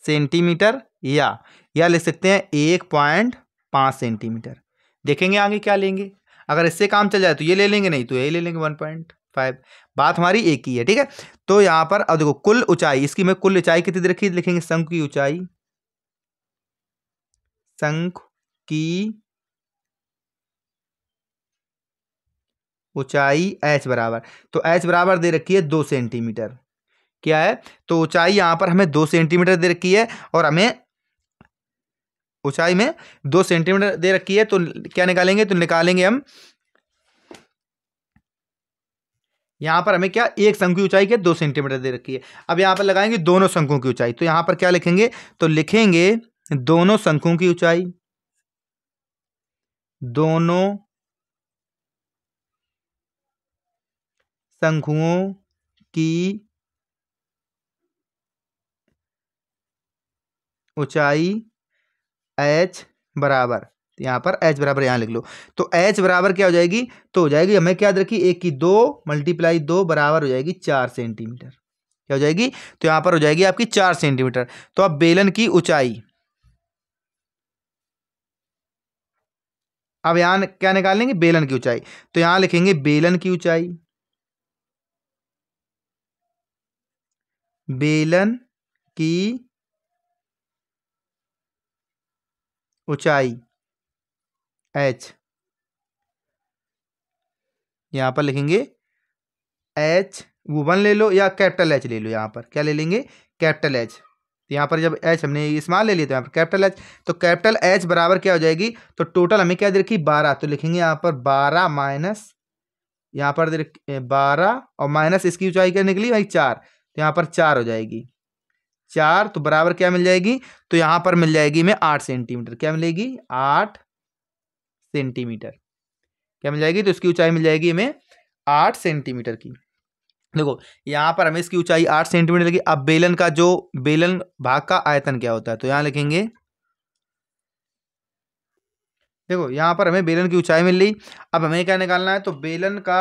सेंटीमीटर, या लिख सकते हैं 1.5 सेंटीमीटर। देखेंगे आगे क्या लेंगे, अगर इससे काम चल जाए तो ये ले लेंगे, नहीं तो यही ले लेंगे 1.5। बात हमारी एक ही है। ठीक है, तो यहाँ पर अब देखो कुल ऊंचाई, इसकी मैं कुल ऊंचाई कितनी दे रखी, लिखेंगे शंकु की ऊंचाई, शंकु की ऊंचाई h बराबर, तो h बराबर दे रखी है 2 सेंटीमीटर, क्या है, तो ऊंचाई यहां पर हमें 2 सेंटीमीटर दे रखी है और हमें ऊंचाई में 2 सेंटीमीटर दे रखी है। तो क्या निकालेंगे, तो निकालेंगे हम यहां पर हमें क्या एक शंकु की ऊंचाई क्या 2 सेंटीमीटर दे रखी है। अब यहां पर लगाएंगे दोनों शंकुओं की ऊंचाई, तो यहां पर क्या लिखेंगे, तो लिखेंगे दोनों शंकुओं की ऊंचाई, दोनों शंकुओं की ऊंचाई h बराबर, यहाँ पर h बराबर यहाँ लिख लो, तो h बराबर क्या हो जाएगी, तो हो जाएगी हमें क्या रखी, 1 की 2 × 2 बराबर हो जाएगी 4 सेंटीमीटर, क्या हो जाएगी, तो यहाँ पर हो जाएगी आपकी 4 सेंटीमीटर। तो अब बेलन की ऊंचाई, अब यहाँ क्या निकाल लेंगे बेलन की ऊंचाई, तो यहाँ लिखेंगे बेलन की ऊंचाई, बेलन की ऊंचाई h, यहां पर लिखेंगे h, वो 1 ले लो या कैपिटल H ले लो, यहाँ पर क्या ले लेंगे कैपिटल H, तो यहाँ पर जब H हमने स्मॉल ले लिया तो यहाँ पर कैपिटल H, तो कैपिटल H बराबर क्या हो जाएगी, तो टोटल हमें क्या दे रखी 12, तो लिखेंगे यहाँ पर 12 माइनस, यहाँ पर दे रखी 12 और माइनस इसकी ऊंचाई क्या निकली भाई 4, तो यहाँ पर 4 हो जाएगी 4, तो बराबर क्या मिल जाएगी, तो यहाँ पर मिल जाएगी हमें 8 सेंटीमीटर, क्या मिलेगी 8 सेंटीमीटर, क्या मिल जाएगी, तो इसकी ऊंचाई मिल जाएगी हमें 8 सेंटीमीटर की। देखो यहाँ पर हमें इसकी ऊंचाई 8 सेंटीमीटर लगी। अब बेलन का जो बेलन भाग का आयतन क्या होता है, तो यहाँ लिखेंगे, देखो यहाँ पर हमें बेलन की ऊंचाई मिल रही, अब हमें क्या निकालना है, तो बेलन का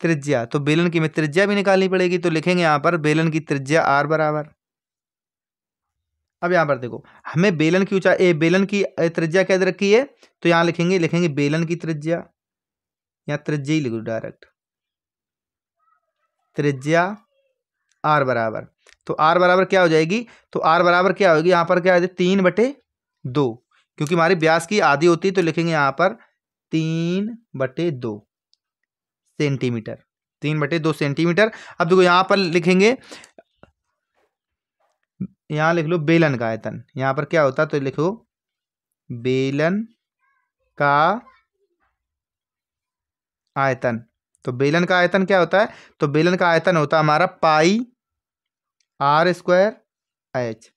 त्रिज्या, तो बेलन की हमें त्रिज्या भी निकालनी पड़ेगी, तो लिखेंगे यहाँ पर बेलन की त्रिज्या r बराबर। अब यहाँ पर देखो हमें बेलन की ऊंचाई बेलन की त्रिज्या क्या दे रखी है, तो यहाँ लिखेंगे बेलन की त्रिज्या, या त्रिज्या ही लिखो डायरेक्ट, त्रिज्या r बराबर, तो r बराबर क्या हो जाएगी, तो r बराबर क्या होगी, यहाँ पर क्या है 3/2, क्योंकि हमारी व्यास की आधी होती है, तो लिखेंगे यहाँ पर 3/2 सेंटीमीटर, 3/2 सेंटीमीटर। अब देखो यहाँ पर लिखेंगे, यहाँ लिख लो बेलन का आयतन, यहाँ पर क्या होता है, तो लिखो बेलन का आयतन, तो बेलन का आयतन क्या होता है, तो बेलन का आयतन होता है हमारा पाई r² h,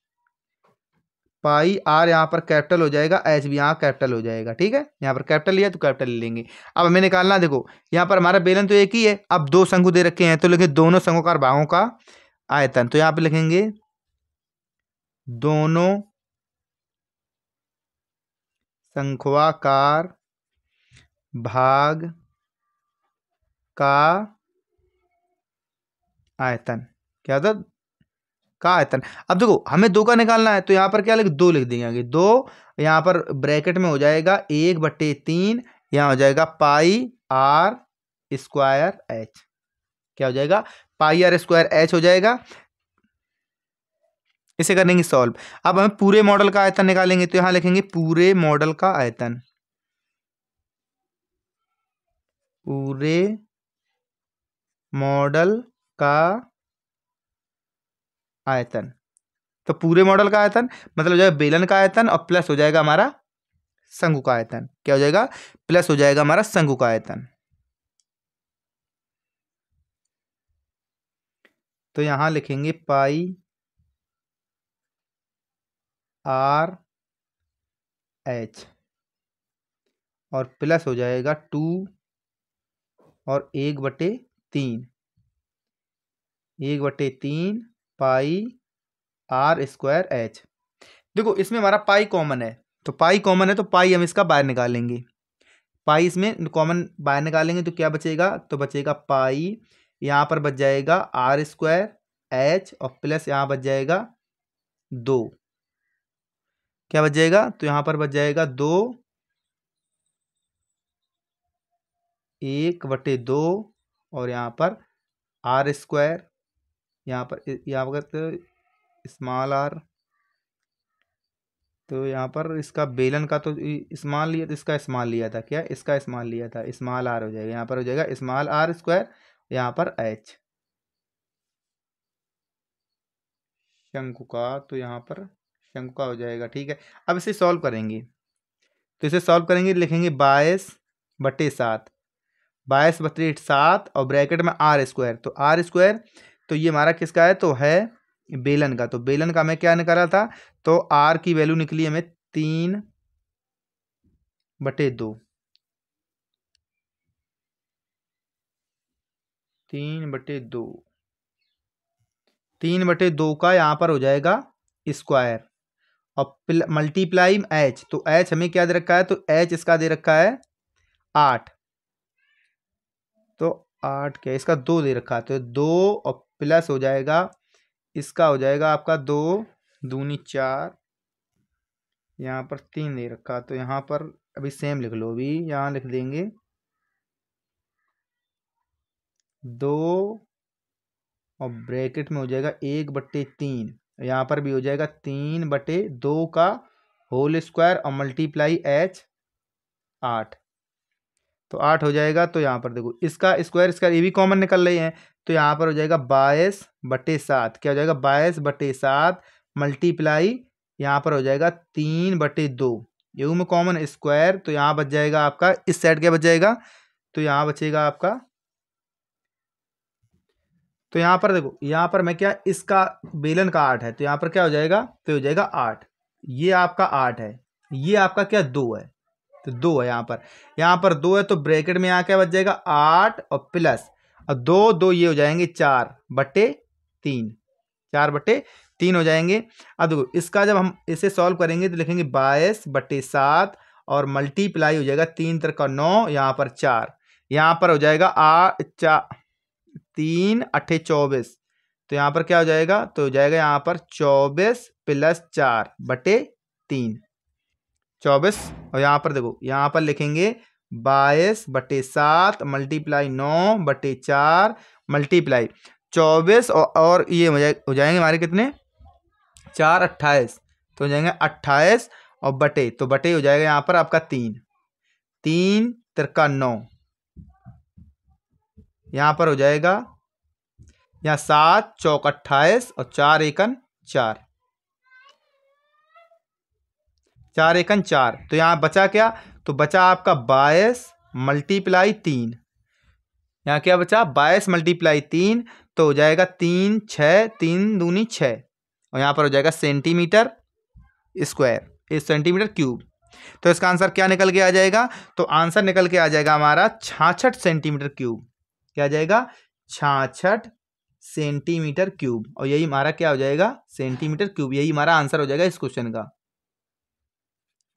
पाई आर यहाँ पर कैपिटल हो जाएगा, एच भी यहाँ कैपिटल हो जाएगा। ठीक है, यहाँ पर कैपिटल लिया तो कैपिटल ले लेंगे। अब हमें निकालना, देखो यहाँ पर हमारा बेलन तो एक ही है, अब दो शंकु दे रखे हैं तो लिखे दोनों शंकुकार भागों का आयतन। तो यहाँ पे लिखेंगे दोनों शंक्वाकार भाग का आयतन। क्या था? का आयतन। अब देखो हमें दो का निकालना है तो यहाँ पर क्या लिख, दो लिख देंगे आगे, दो यहाँ पर ब्रैकेट में हो जाएगा 1/3, यहाँ हो जाएगा पाई आर स्क्वायर एच। क्या हो जाएगा? पाई आर स्क्वायर एच हो जाएगा। इसे करेंगे सॉल्व। अब हम पूरे मॉडल का आयतन निकालेंगे तो यहाँ लिखेंगे पूरे मॉडल का आयतन। पूरे मॉडल का आयतन। तो पूरे मॉडल का आयतन मतलब हो जाएगा बेलन का आयतन और प्लस हो जाएगा हमारा शंकु का आयतन। क्या हो जाएगा? प्लस हो जाएगा हमारा शंकु का आयतन। तो यहां लिखेंगे पाई आर एच और प्लस हो जाएगा 2 और 1/3, 1/3 पाई आर स्क्वायर एच। देखो इसमें हमारा पाई कॉमन है, तो पाई कॉमन है तो पाई हम इसका बाहर निकालेंगे। पाई इसमें कॉमन बाहर निकालेंगे तो क्या बचेगा? तो बचेगा पाई, यहाँ पर बच जाएगा आर स्क्वायर एच और प्लस यहाँ बच जाएगा 2। क्या बच जाएगा? तो यहाँ पर बच जाएगा 2, 1/2 और यहाँ पर आर स्क्वायर, यहाँ पर स्मॉल आर। तो यहाँ पर इसका बेलन का तो स्मॉल लिया, तो इसका स्मॉल लिया था। क्या? इसका स्मॉल लिया था, स्मॉल आर हो जाएगा। यहाँ पर हो जाएगा स्मॉल आर स्क्वायर, यहाँ पर एच शंकु का, तो यहाँ पर शंकु का हो जाएगा। ठीक है, अब इसे सॉल्व करेंगे तो इसे सॉल्व करेंगे, लिखेंगे 22/7, 22/7 और ब्रैकेट में आर स्क्वायर। तो आर स्क्वायर तो ये हमारा किसका है? तो है बेलन का। तो बेलन का हमें क्या निकाला था? तो आर की वैल्यू निकली हमें 3/2, 3/2, 3/2 का यहाँ पर हो जाएगा स्क्वायर और मल्टीप्लाई एच। तो एच हमें क्या दे रखा है? तो एच इसका दे रखा है 8, तो 8 क्या इसका 2 दे रखा है, तो 2 और प्लस हो जाएगा इसका हो जाएगा आपका 2 दूनी 4, यहाँ पर 3 दे रखा, तो यहाँ पर अभी सेम लिख लो, अभी यहाँ लिख देंगे 2 और ब्रैकेट में हो जाएगा 1/3, यहाँ पर भी हो जाएगा 3/2 का होल स्क्वायर और मल्टीप्लाई एच 8, तो 8 हो जाएगा। तो यहाँ पर देखो इसका स्क्वायर, इसका ये भी कॉमन निकल रही है, तो यहाँ पर हो जाएगा 22/7। क्या हो जाएगा? 22/7 मल्टीप्लाई यहाँ पर हो जाएगा 3/2, यू में कॉमन स्क्वायर, तो यहाँ बच जाएगा आपका इस साइड क्या बच जाएगा? तो यहाँ बचेगा आपका, तो यहाँ पर देखो यहाँ पर मैं क्या, इसका बेलन का 8 है तो यहाँ पर क्या हो जाएगा? तो हो जाएगा 8, ये आपका 8 है, ये आपका क्या 2 है, तो 2 है यहाँ पर 2 है, तो ब्रैकेट में यहाँ क्या बच जाएगा? 8 और प्लस और 2, 2 ये हो जाएंगे 4/3, 4/3 हो जाएंगे। अब देखो इसका जब हम इसे सॉल्व करेंगे तो लिखेंगे 22/7 और मल्टीप्लाई हो जाएगा 3 × 9, यहाँ पर 4, यहाँ पर हो जाएगा 3 8 24, तो यहाँ पर क्या हो जाएगा? तो हो जाएगा यहाँ पर 24 + 4/3, 24 और यहाँ पर देखो यहाँ पर लिखेंगे 22/7 मल्टीप्लाई 9/4 मल्टीप्लाई 24 और ये हो जाएंगे हमारे कितने? 4 28, तो हो जाएंगे 28 और बटे, तो बटे हो जाएगा यहाँ पर आपका 3, 3 × 9, यहाँ पर हो जाएगा यहाँ 7 × 4 28 और 4 × 1 4, 4 × 1 4, तो यहाँ बचा क्या? तो बचा आपका 22 × 3, यहाँ क्या बचा? 22 × 3, तो हो जाएगा 3 6 3 दूनी 6 और यहाँ पर हो जाएगा सेंटीमीटर स्क्वायर, 1 सेंटीमीटर क्यूब। तो इसका आंसर क्या निकल के आ जाएगा? तो आंसर निकल के आ जाएगा हमारा 66 सेंटीमीटर क्यूब। क्या आ जाएगा? 66 सेंटीमीटर क्यूब। और यही हमारा क्या हो जाएगा? Centimetre cube. यही हमारा आंसर हो जाएगा इस क्वेश्चन का।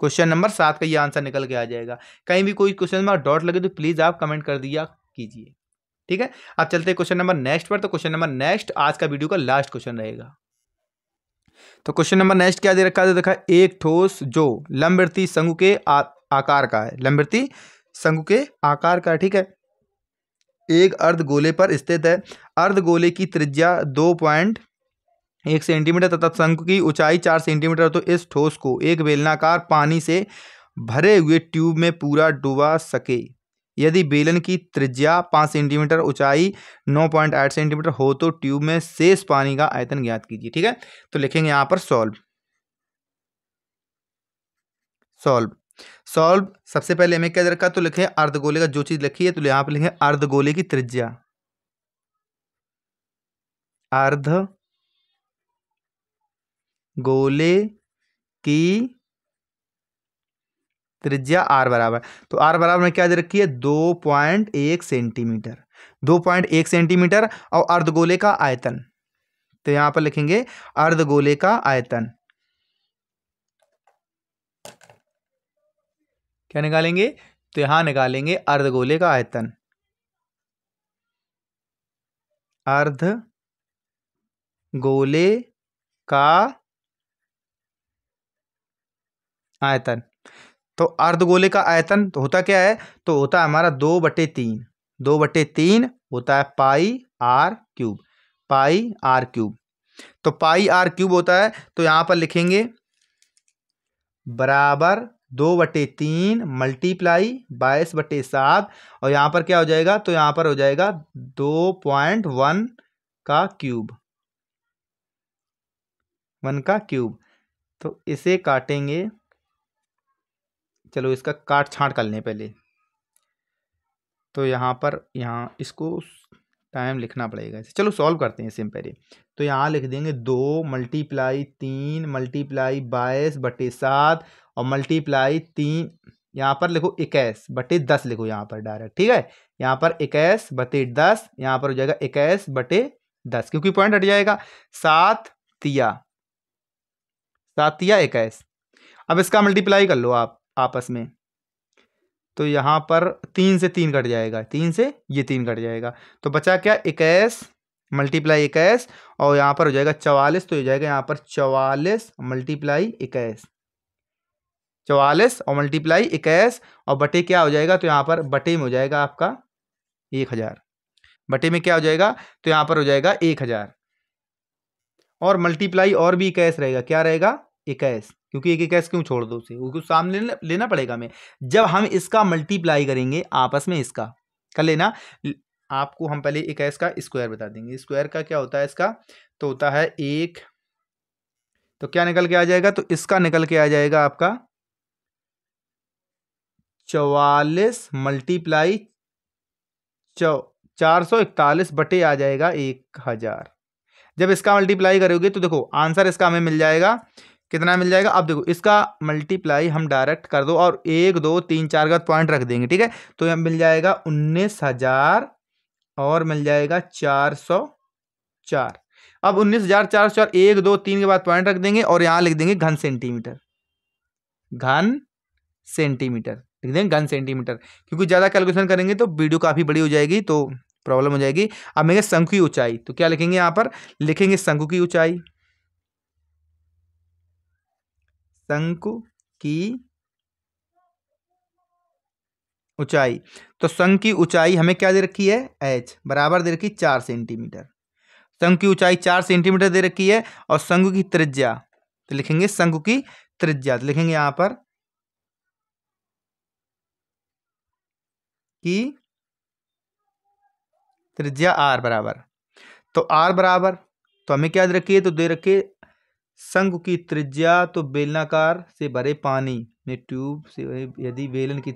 क्वेश्चन नंबर 7 का ये आंसर निकल के आ जाएगा। कहीं भी कोई क्वेश्चन में डॉट लगे तो प्लीज आप कमेंट कर दिया कीजिए। ठीक है, अब चलते हैं क्वेश्चन नंबर नेक्स्ट पर। तो क्वेश्चन नंबर नेक्स्ट आज का वीडियो का लास्ट क्वेश्चन रहेगा। तो क्वेश्चन नंबर नेक्स्ट क्या दे रखा है? देखा, एक ठोस जो लंबवृत्तीय शंकु के आकार का है, लंबवृत्तीय शंकु के आकार का है। ठीक है, एक अर्धगोले पर स्थित है। अर्धगोले की त्रिज्या 2.1 सेंटीमीटर तथा शंकु की ऊंचाई 4 सेंटीमीटर। तो इस ठोस को एक बेलनाकार पानी से भरे हुए ट्यूब में पूरा डुबा सके। यदि बेलन की त्रिज्या 5 सेंटीमीटर, ऊंचाई 9.8 सेंटीमीटर हो तो ट्यूब में शेष पानी का आयतन ज्ञात कीजिए। ठीक है, तो लिखेंगे यहां पर सॉल्व। सॉल्व सॉल्व सबसे पहले हमें क्या दे रखा है? तो लिखे अर्धगोले का जो चीज लिखी है, तो यहां पर लिखे अर्धगोले की त्रिज्या। अर्ध गोले की त्रिज्या आर बराबर, तो आर बराबर में क्या दे रखी है? 2.1 सेंटीमीटर। 2.1 सेंटीमीटर और अर्धगोले का आयतन, तो यहां पर लिखेंगे अर्धगोले का आयतन। क्या निकालेंगे? तो यहां निकालेंगे अर्धगोले का आयतन। अर्धगोले का आयतन, तो अर्धगोले का आयतन तो होता क्या है? तो होता है हमारा 2/3। 2/3 होता है pi r cube. Pi r cube, तो पाई आर क्यूब होता है। तो यहां पर लिखेंगे बराबर 2/3 मल्टीप्लाई 22/7। और यहां पर क्या हो जाएगा? तो यहां पर हो जाएगा 2.1 का क्यूब। 1 का क्यूब। तो इसे काटेंगे, चलो इसका काट छांट कर लें पहले। तो यहाँ पर इसको टाइम लिखना पड़ेगा इसे। चलो सॉल्व करते हैं इसे पहले। तो यहाँ लिख देंगे 2 मल्टीप्लाई 3 मल्टीप्लाई 22/7 और मल्टीप्लाई 3, यहाँ पर लिखो 21/10 लिखो यहाँ पर डायरेक्ट। ठीक है, यहाँ पर 21/10, यहाँ पर हो जाएगा 21/10 क्योंकि पॉइंट हट जाएगा। 7 तिया 21। अब इसका मल्टीप्लाई कर लो आप आपस में, तो यहाँ पर 3 से 3 कट जाएगा, 3 से ये 3 कट जाएगा। तो बचा क्या? 21 मल्टीप्लाई 21 और यहाँ पर हो जाएगा 44। तो हो जाएगा यहाँ पर 44 मल्टीप्लाई 21, 44 और मल्टीप्लाई 21 और बटे क्या हो जाएगा? तो यहाँ पर बटे में हो जाएगा आपका 1000। बटे में क्या हो जाएगा? तो यहाँ पर हो जाएगा 1000 और मल्टीप्लाई और भी 21 रहेगा। क्या रहेगा? 21, क्योंकि 21 क्यों छोड़ दो उसे, वो सामने लेना पड़ेगा हमें। जब हम इसका मल्टीप्लाई करेंगे आपस में, इसका कर लेना। आपको हम पहले 21 का स्क्वायर बता देंगे। स्क्वायर का क्या होता है? इसका तो होता है 1। तो क्या निकल के आ जाएगा? तो इसका निकल के आ जाएगा आपका 44 मल्टीप्लाई 441 बटे आ जाएगा 1000। जब इसका मल्टीप्लाई करोगे तो देखो आंसर इसका हमें मिल जाएगा। कितना मिल जाएगा? अब देखो इसका मल्टीप्लाई हम डायरेक्ट कर दो और 1 2 3 4 का पॉइंट रख देंगे। ठीक है, तो यह मिल जाएगा 19,000 और मिल जाएगा 404। अब 19,404 1 2 3 के बाद पॉइंट रख देंगे और यहां लिख देंगे घन सेंटीमीटर। घन सेंटीमीटर लिख देंगे, घन सेंटीमीटर, क्योंकि ज्यादा कैलकुलेशन करेंगे तो वीडियो काफी बड़ी हो जाएगी तो प्रॉब्लम हो जाएगी। अब मेरे शंकु की ऊंचाई, तो क्या लिखेंगे? यहां पर लिखेंगे शंकु की ऊंचाई। शंकु की ऊंचाई, तो शंकु की ऊंचाई हमें क्या दे रखी है? h बराबर दे रखी 4 सेंटीमीटर। शंकु की ऊंचाई 4 सेंटीमीटर दे रखी है और शंकु की त्रिज्या, तो लिखेंगे शंकु की त्रिज्या, तो लिखेंगे यहां पर की त्रिज्या r बराबर, तो r बराबर, तो हमें क्या दे रखी है? तो दे रखी है शंकु की त्रिज्या, तो बेलनाकार से भरे पानी में ट्यूब से यदि बेलन की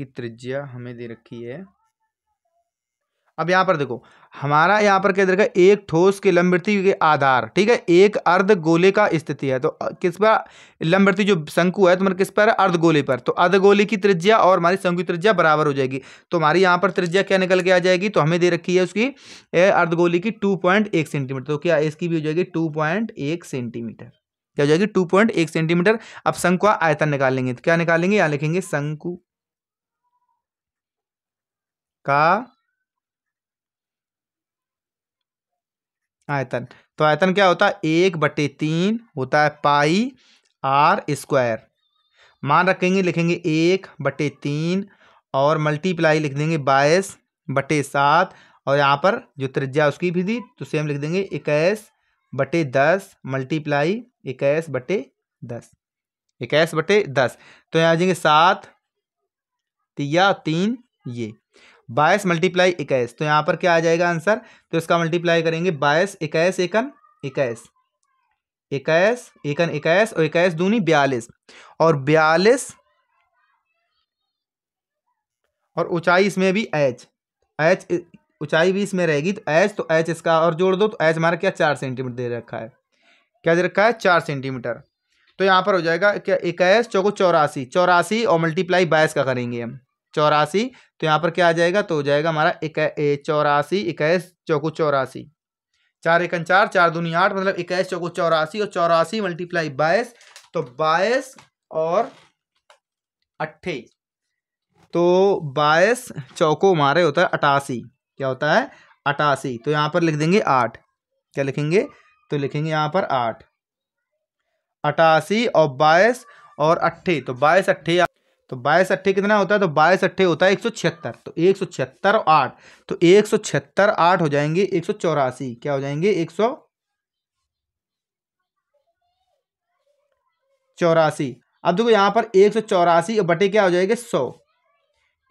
त्रिज्या हमें दे रखी है अब यहाँ पर देखो, हमारा यहाँ पर क्या देखा, एक ठोस के लंबवृत्ति के आधार, ठीक है, एक अर्धगोले का स्थिति है। तो किस पर लंबवृत्ति जो शंकु है, तो मतलब किस पर है, अर्धगोले पर। तो अर्धगोले की त्रिज्या और हमारी शंकु की त्रिज्या बराबर हो जाएगी। तो हमारी यहाँ पर त्रिज्या क्या निकल के आ जाएगी, तो हमें दे रखी है उसकी अर्धगोले की 2.1 सेंटीमीटर। तो क्या इसकी भी हो जाएगी 2.1 सेंटीमीटर, क्या हो जाएगी 2.1 सेंटीमीटर। अब शंकु का आयतन निकालेंगे, तो क्या निकालेंगे, यहाँ लिखेंगे शंकु का आयतन। तो आयतन क्या होता है, 1/3 होता है पाई आर स्क्वायर। मान रखेंगे, लिखेंगे 1/3 और मल्टीप्लाई लिख देंगे 22/7, और यहाँ पर जो त्रिज्या उसकी भी थी तो सेम लिख देंगे 21/10 मल्टीप्लाई 21/10, 21/10। तो यहाँ आ जाएंगे 7 तिया 3, ये 22 मल्टीप्लाई 21। तो यहाँ पर क्या आ जाएगा आंसर, तो इसका मल्टीप्लाई करेंगे 22, 21 एकन 21, 21 एकन 21 और 21 दूनी 42, और 42 और ऊंचाई इसमें भी एच, एच ऊंचाई भी इसमें रहेगी, तो एच, तो एच इसका और जोड़ दो, तो एच हमारा क्या 4 सेंटीमीटर दे रखा है, क्या दे रखा है 4 सेंटीमीटर। तो यहाँ पर हो जाएगा क्या, 21 चौको 84, 84 और मल्टीप्लाई 22 का करेंगे हम 84। तो यहाँ पर क्या आ जाएगा, तो हो जाएगा हमारा 84, 21 चौको 84, 4 एकन 4, 4 दूनी 8, मतलब 21 चौको 84 और 84 मल्टीप्लाई 22, तो 22 और 28, तो 22 चौको हमारे होता है 88, क्या होता है 88। तो यहाँ पर लिख देंगे 8, क्या लिखेंगे, तो लिखेंगे यहाँ पर 8, 88 और 22 और 8, तो 22 अट्ठे, तो 22 अट्ठे कितना होता है, तो 22 अट्ठे होता है 176, तो 176 और 8, तो 176 8 हो जाएंगे 184, क्या हो जाएंगे 184। अब देखो यहाँ पर 184 और बटे क्या हो जाएगा 100,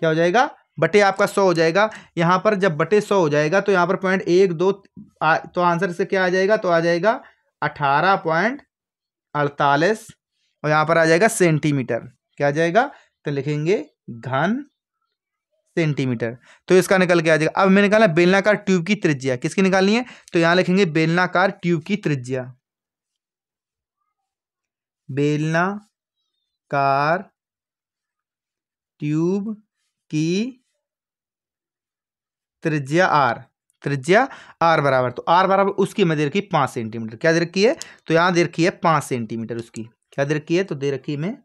क्या हो जाएगा बटे आपका 100 हो जाएगा। यहाँ पर जब बटे 100 हो जाएगा तो यहाँ पर 0.12 तो आंसर से क्या आ जाएगा, तो आ जाएगा 18.48, और यहाँ पर आ जाएगा सेंटीमीटर, क्या आ जाएगा, तो लिखेंगे घन सेंटीमीटर। तो इसका निकल के आ जाएगा। अब मैंने निकाला बेलनाकार ट्यूब की त्रिज्या, किसकी निकालनी है, तो यहाँ लिखेंगे बेलनाकार ट्यूब की त्रिज्या, बेलनाकार ट्यूब की त्रिज्या आर, त्रिज्या आर बराबर, तो आर बराबर उसकी मैं दे रखी 5 सेंटीमीटर, क्या दे रखी है, तो यहाँ दे रखी है 5 सेंटीमीटर उसकी, क्या दे रखी है, तो दे रखी है मैं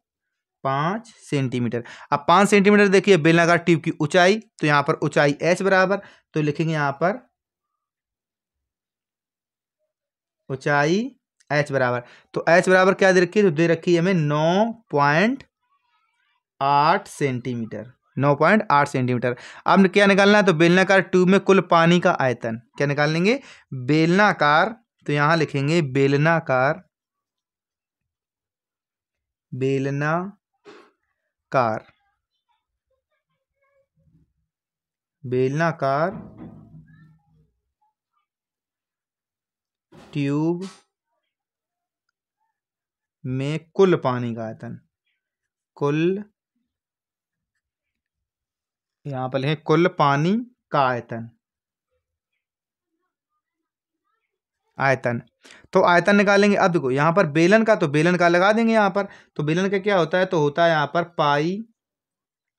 5 सेंटीमीटर। अब 5 सेंटीमीटर देखिए बेलनाकार ट्यूब की ऊंचाई, तो यहाँ पर ऊंचाई एच बराबर, तो लिखेंगे यहाँ पर ऊंचाई एच बराबर, तो एच बराबर क्या दे रखी है, तो दे रखी है हमें 9.8 सेंटीमीटर, 9.8 सेंटीमीटर। अब क्या निकालना है, तो बेलनाकार ट्यूब में कुल पानी का आयतन, क्या निकाल लेंगे, बेलनाकार, तो यहां लिखेंगे बेलनाकार, बेलनाकार, बेलनाकार ट्यूब में कुल पानी का आयतन, कुल, यहां पर लिखें कुल पानी का आयतन, आयतन। तो आयतन निकालेंगे। अब देखो यहाँ पर बेलन का, तो बेलन का लगा देंगे यहाँ पर, तो बेलन का क्या होता है, तो होता है यहाँ पर पाई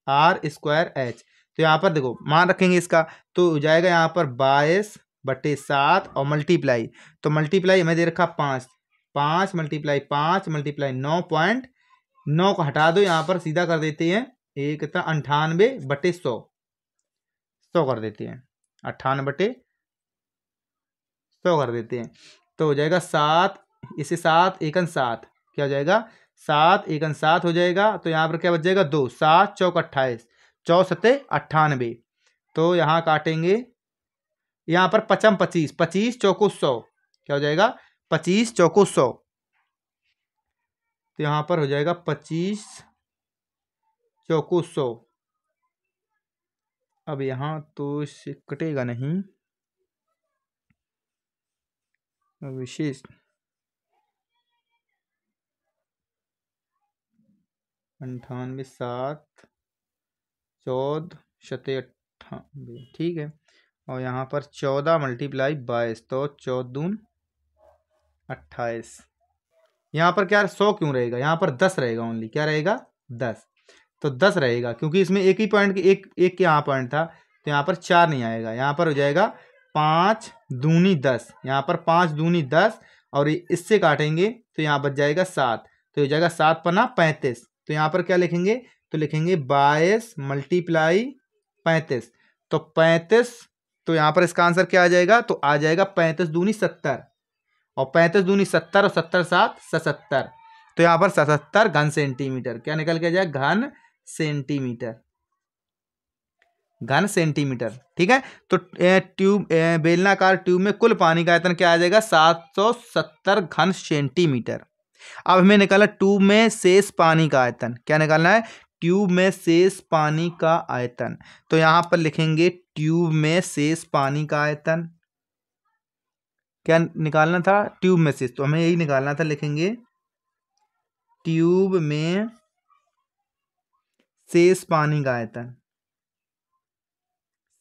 आर स्क्वायर एच। तो यहाँ पर देखो मान रखेंगे इसका, तो हो जाएगा यहाँ पर 22/7 और मल्टीप्लाई, तो मल्टीप्लाई हमें दे रखा 5, 5 मल्टीप्लाई 5 मल्टीप्लाई 9.9 को हटा दो, यहाँ पर सीधा कर देते हैं एक 98/100, 100 कर देते हैं, 98/100 कर देते हैं, तो हो जाएगा 7, इसे 7 एकन 7, क्या हो जाएगा 7 एकन 7 हो जाएगा। तो यहाँ पर क्या बच जाएगा 2, 7 चौक 28, 4 98, तो यहाँ काटेंगे, यहाँ पर 55 25, 25 चौको 100, क्या हो जाएगा 25 चौको 100, तो यहाँ पर हो जाएगा 25 चौको 100। अब यहाँ तो इससे कटेगा नहीं, विशेष 98 7 14 98, ठीक है। और यहाँ पर 14 × 22, तो 14×2 = 28। यहाँ पर क्या 100 क्यों रहेगा, यहाँ पर 10 रहेगा ओनली, क्या रहेगा 10, तो 10 रहेगा क्योंकि इसमें एक ही पॉइंट एक यहाँ पॉइंट था, तो यहाँ पर 4 नहीं आएगा, यहाँ पर हो जाएगा 5 दूनी 10, यहाँ पर 5 दूनी 10 और इससे काटेंगे तो यहाँ बच जाएगा 7, तो हो जाएगा 7 पन्ना 35, तो यहाँ पर क्या लिखेंगे, तो लिखेंगे 22 × 35, तो 35, तो यहाँ पर इसका आंसर क्या आ जाएगा, तो आ जाएगा 35 दूनी 70, और 35 दूनी 70 और 70 7 77, तो यहाँ पर 77 घन सेंटीमीटर क्या निकल के जाएगा, घन सेंटीमीटर, घन सेंटीमीटर। ठीक है, तो बेलनाकार ट्यूब में कुल पानी का आयतन क्या आ जाएगा, 770 घन सेंटीमीटर। अब हमें निकालना ट्यूब में शेष पानी का आयतन, क्या निकालना है, ट्यूब में शेष पानी का आयतन, तो यहां पर लिखेंगे ट्यूब में शेष पानी का आयतन, क्या निकालना था, ट्यूब में शेष, तो हमें यही निकालना था, लिखेंगे ट्यूब में शेष पानी का आयतन,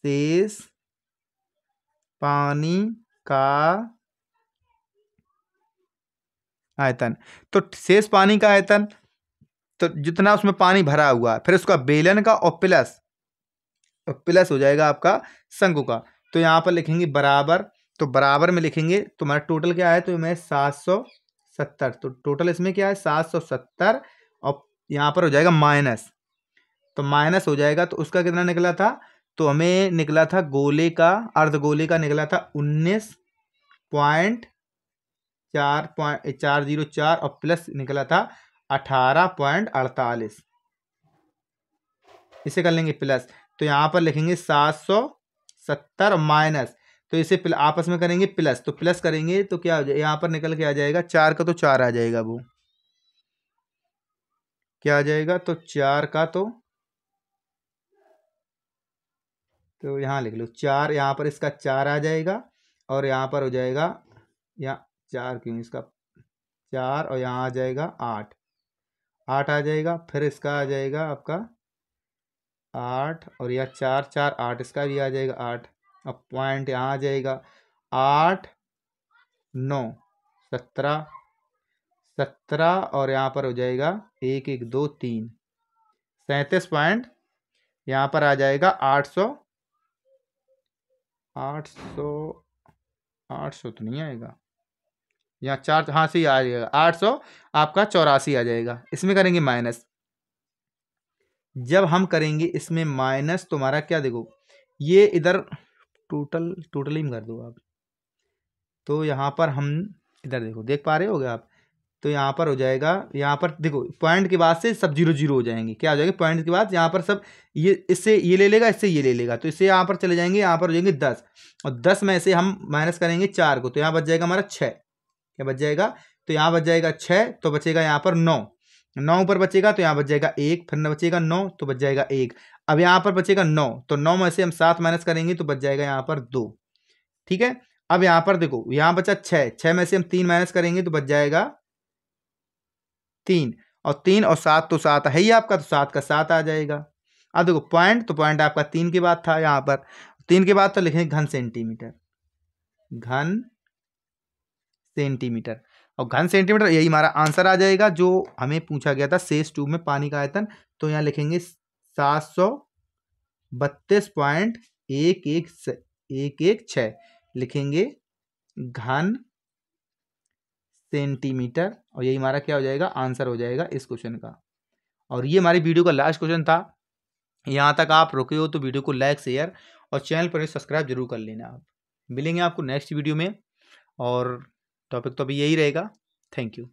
शेष पानी का आयतन, तो शेष पानी का आयतन, तो जितना उसमें पानी भरा हुआ है, फिर उसका बेलन का और प्लस हो जाएगा आपका शंकु का, तो यहाँ पर लिखेंगे बराबर, तो बराबर में लिखेंगे, तो हमारा टोटल क्या है, तो मैं 770, तो टोटल इसमें क्या है 770, और यहाँ पर हो जाएगा माइनस, तो माइनस हो जाएगा, तो उसका कितना निकला था, तो हमें निकला था गोले का, अर्धगोले का निकला था 19.404 और प्लस निकला था 18.48, इसे कर लेंगे प्लस, तो यहाँ पर लिखेंगे 770 माइनस, तो इसे आपस में करेंगे प्लस, तो प्लस करेंगे तो क्या हो जाएगा, यहाँ पर निकल के आ जाएगा 4 का, तो 4 आ जाएगा, वो क्या आ जाएगा, तो 4 का, तो यहाँ लिख लो 4, यहाँ पर इसका 4 आ जाएगा, और यहाँ पर हो जाएगा, यहाँ 4 क्यों, इसका 4 और यहाँ आ जाएगा 8 आ जाएगा, फिर इसका आ जाएगा आपका 8 और यह 4 4 8, इसका भी आ जाएगा 8, अब पॉइंट यहाँ आ जाएगा 8 9 17 और यहाँ पर हो जाएगा 1 1 2 3 37 पॉइंट, यहाँ पर आ जाएगा 800 तो नहीं आएगा, यहाँ 4 हाँ से आ जाएगा 800 आपका 84 आ जाएगा, इसमें करेंगे माइनस, जब हम करेंगे इसमें माइनस तो हमारा क्या, देखो ये इधर टोटल ही कर दो आप, तो यहाँ पर हम इधर देखो, देख पा रहे होगे आप, तो यहाँ पर हो जाएगा, यहाँ पर देखो पॉइंट के बाद से सब 0 0 हो जाएंगे, क्या हो जाएगा, पॉइंट के बाद यहाँ पर सब ये इससे ये ले लेगा, इससे ये ले लेगा, तो इससे यहाँ पर चले जाएंगे, यहाँ पर हो जाएंगे 10, और 10 में से हम माइनस करेंगे 4 को, तो यहाँ बच जाएगा हमारा 6, क्या बच जाएगा, तो यहाँ बच जाएगा 6, तो बचेगा यहाँ पर 9 ऊपर बचेगा, तो यहाँ बच जाएगा 1, फिर न बचेगा 9, तो बच जाएगा 1, अब यहाँ पर बचेगा 9, तो 9 में से हम 7 माइनस करेंगे, तो बच जाएगा यहाँ पर 2। ठीक है, अब यहाँ पर देखो, यहाँ बचा 6 में से हम 3 माइनस करेंगे, तो बच जाएगा 3, और 3 और 7 तो 7 है ही आपका, तो 7 का 7 आ जाएगा। अब देखो पॉइंट, तो पॉइंट आपका 3 के बाद था, यहाँ पर 3 के बाद तो लिखेंगे घन सेंटीमीटर, घन सेंटीमीटर, और घन सेंटीमीटर यही हमारा आंसर आ जाएगा जो हमें पूछा गया था, शेष ट्यूब में पानी का आयतन, तो यहाँ लिखेंगे 732.116 लिखेंगे घन सेंटीमीटर, और यही हमारा क्या हो जाएगा, आंसर हो जाएगा इस क्वेश्चन का। और ये हमारी वीडियो का लास्ट क्वेश्चन था। यहाँ तक आप रुके हो तो वीडियो को लाइक शेयर और चैनल पर सब्सक्राइब जरूर कर लेना। आप मिलेंगे आपको नेक्स्ट वीडियो में, और टॉपिक तो अभी यही रहेगा। Thank you.